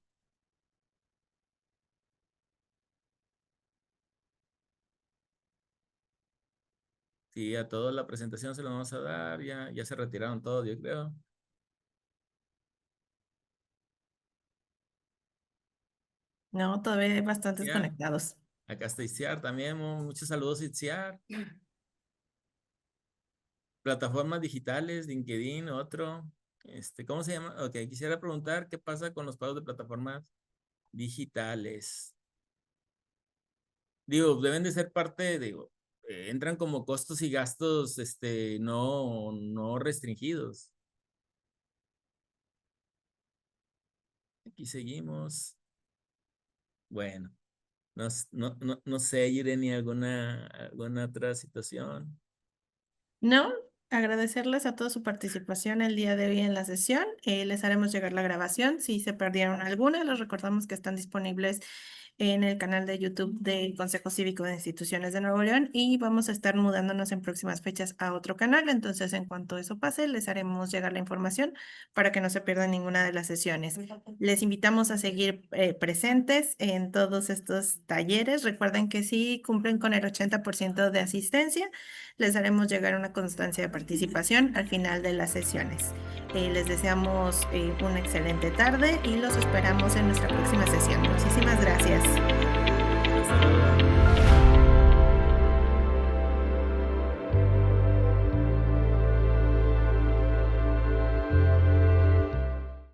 B: Sí, a todos la presentación se la vamos a dar. Ya se retiraron todos, yo creo.
A: No, todavía hay bastantes
B: Ya.
A: conectados.
B: Acá está Itziar también. Muchos saludos, Itziar. Plataformas digitales, LinkedIn, otro. ¿Cómo se llama? Ok, quisiera preguntar qué pasa con los pagos de plataformas digitales. Digo, deben de ser parte, digo, entran como costos y gastos, no restringidos. Aquí seguimos. Bueno, no sé, Irene, alguna otra situación.
A: No, agradecerles a toda su participación el día de hoy en la sesión. Les haremos llegar la grabación. Si se perdieron alguna, les recordamos que están disponibles en el canal de YouTube del Consejo Cívico de Instituciones de Nuevo León y vamos a estar mudándonos en próximas fechas a otro canal. Entonces, en cuanto eso pase, les haremos llegar la información para que no se pierdan ninguna de las sesiones. Les invitamos a seguir presentes en todos estos talleres. Recuerden que si cumplen con el 80% de asistencia, les haremos llegar una constancia de participación al final de las sesiones. Les deseamos una excelente tarde y los esperamos en nuestra próxima sesión. Muchísimas gracias.